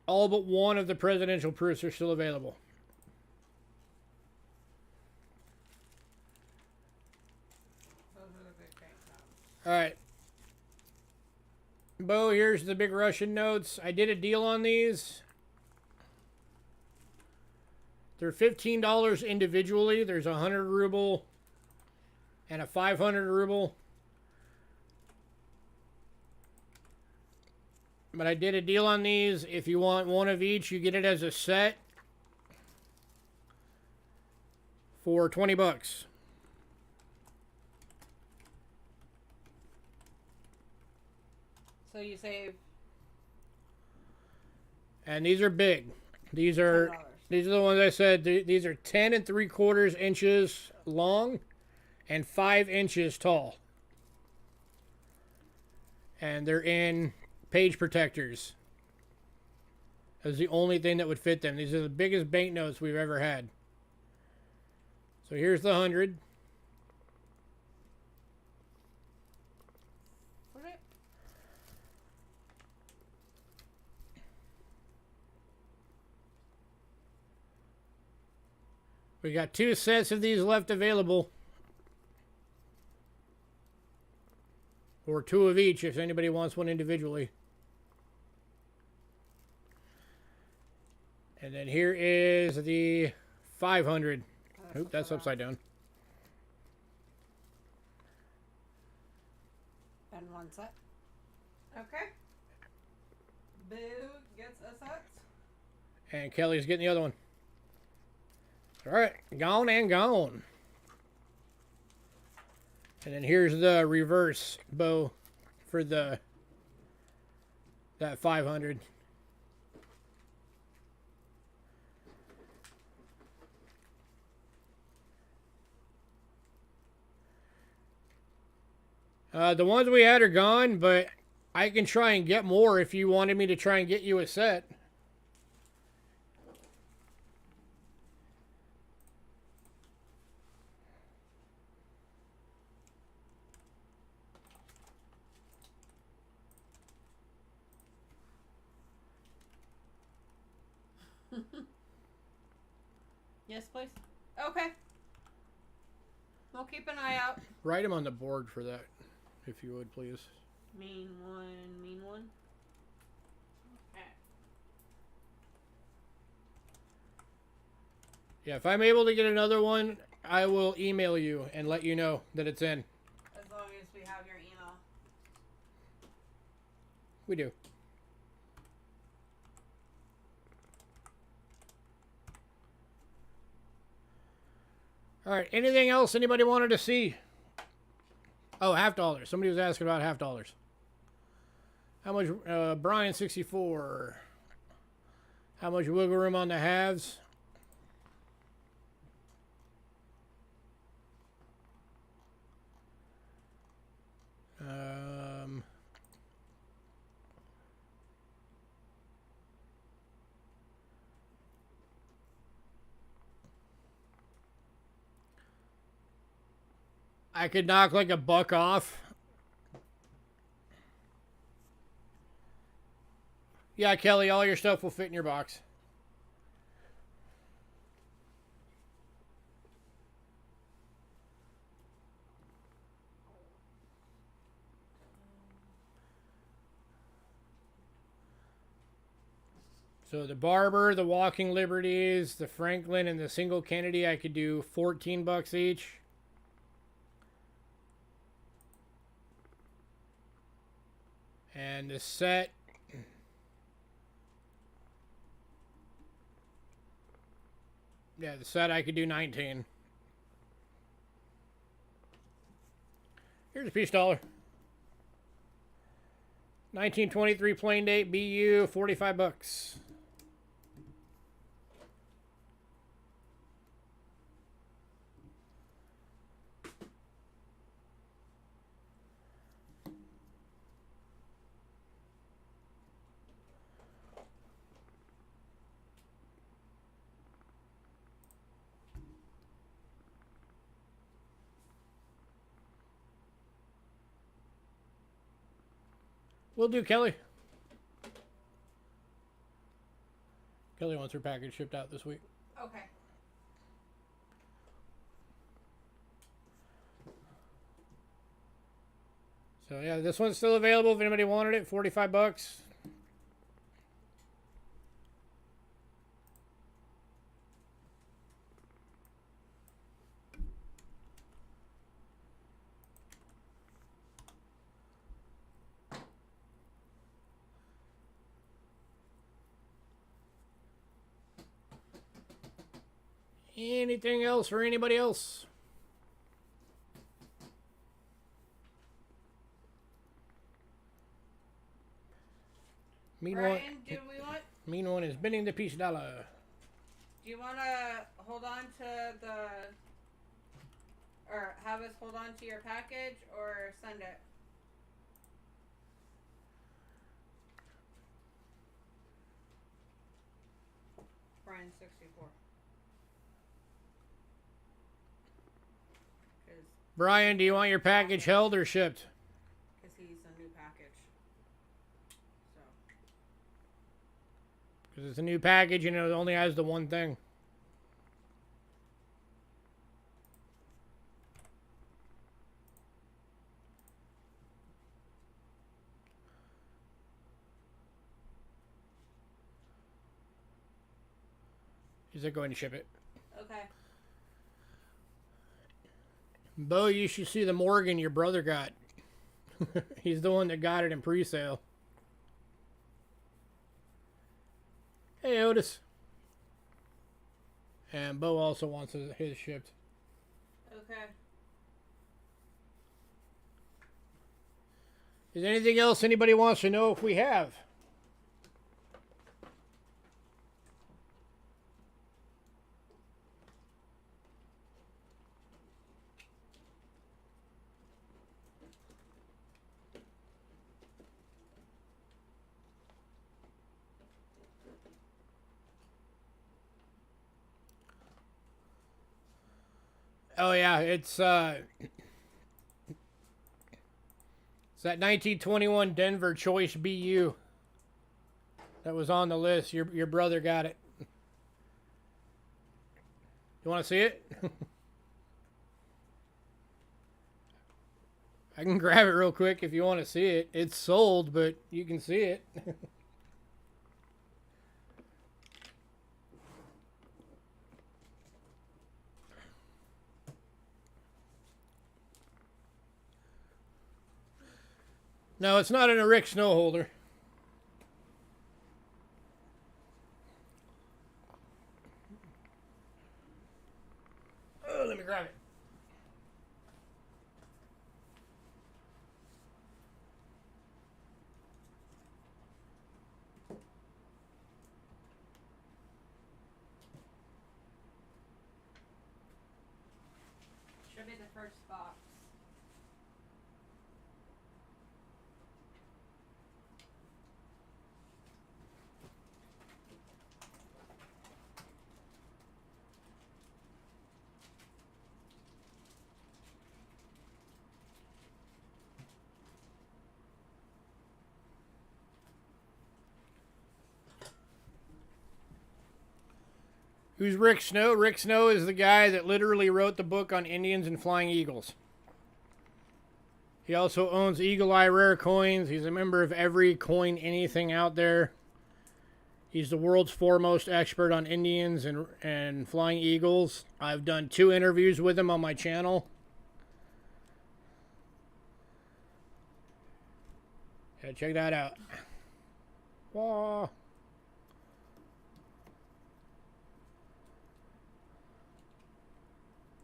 All but one of the presidential proofs are still available. Those are the big bank notes. All right. Bo, here's the big Russian notes. I did a deal on these. They're $15 individually. There's a 100 ruble and a 500 ruble. But I did a deal on these. If you want one of each, you get it as a set for 20 bucks. So you save. And these are big. These are $10. these are the ones I said. These are 10 3/4 inches long and 5 inches tall. And they're in page protectors. That's the only thing that would fit them. These are the biggest banknotes we've ever had. So here's the 100. We got 2 sets of these left available. Or 2 of each if anybody wants one individually. And then here is the 500. Oop, that's upside down. And one set. Okay. Boo gets a set. And Kelly's getting the other one. All right, gone and gone. And then here's the reverse bow for that 500. The ones we had are gone, but I can try and get more if you wanted me to try and get you a set. Yes, please. Okay. We'll keep an eye out. Write them on the board for that, if you would, please. Mean one. Okay. Yeah, if I'm able to get another one, I will email you and let you know that it's in. As long as we have your email. We do. All right, anything else anybody wanted to see? Oh, $half. Somebody was asking about $half. How much, Brian 64. How much wiggle room on the halves? I could knock like $1 off. Yeah, Kelly, all your stuff will fit in your box. So the Barber, the Walking Liberties, the Franklin, and the Single Kennedy, I could do $14 each. And the set, yeah, the set I could do 19. Here's a peace dollar. 1923 plain date BU, $45. Will do, Kelly. Kelly wants her package shipped out this week. Okay. So yeah, this one's still available if anybody wanted it. $45. Anything else for anybody else? Brian, do we want? Mean one is bending the piece dollar. Do you want to hold on to or have us hold on to your package, or send it? Brian 64. Brian, do you want your package held or shipped? Because he's a new package. So. Because it's a new package and it only has the one thing. Is it going to ship it? Okay. Bo, you should see the Morgan your brother got. He's the one that got it in pre-sale. Hey, Otis. And Bo also wants his shipped. Okay. Is there anything else anybody wants to know if we have? Oh yeah, it's that 1921 Denver Choice BU that was on the list. Your brother got it. You want to see it? I can grab it real quick if you want to see it. It's sold, but you can see it. No, it's not in a Rick Snow holder. Oh, let me grab it. Should be the first box. Who's Rick Snow? Rick Snow is the guy that literally wrote the book on Indians and flying eagles. He also owns Eagle Eye Rare Coins. He's a member of every coin anything out there. He's the world's foremost expert on Indians and flying eagles. I've done 2 interviews with him on my channel. Yeah, check that out. Whoa.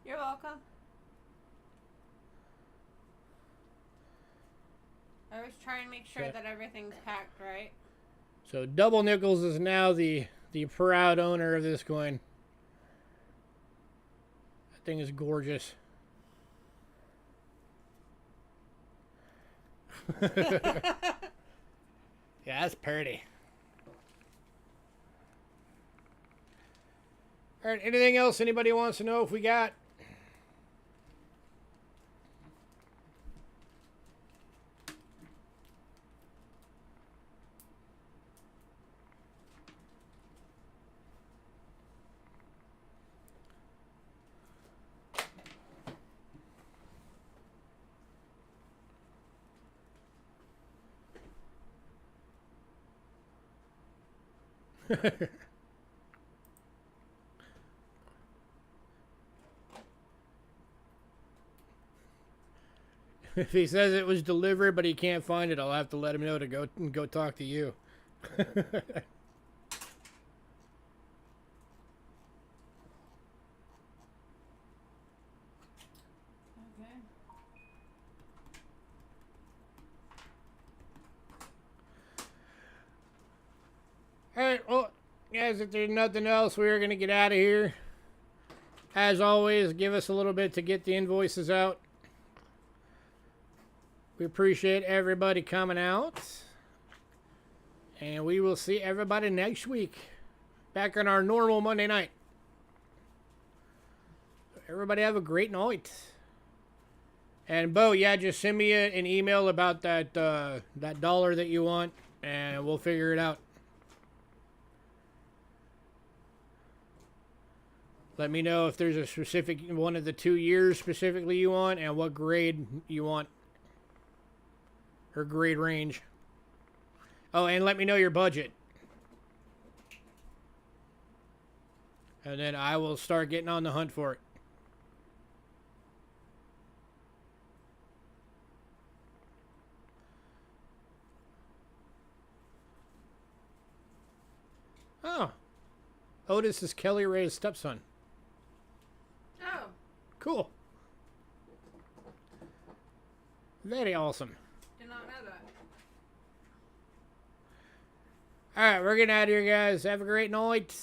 You're welcome. I always try and make sure that everything's packed right. So Double Nickels is now the proud owner of this coin. That thing is gorgeous. Yeah, that's pretty. All right, anything else anybody wants to know if we got? If he says it was delivered but he can't find it, I'll have to let him know to go talk to you. Alright, well, guys, if there's nothing else, we're going to get out of here. As always, give us a little bit to get the invoices out. We appreciate everybody coming out. And we will see everybody next week. Back on our normal Monday night. Everybody have a great night. And Bo, yeah, just send me an email about that dollar that you want, and we'll figure it out. Let me know if there's a specific one of the 2 years specifically you want and what grade you want. Or grade range. Oh, and let me know your budget. And then I will start getting on the hunt for it. Oh. Otis is Kelly Ray's stepson. Oh. Cool. Very awesome. Did not know that. Alright, we're getting out of here, guys. Have a great night.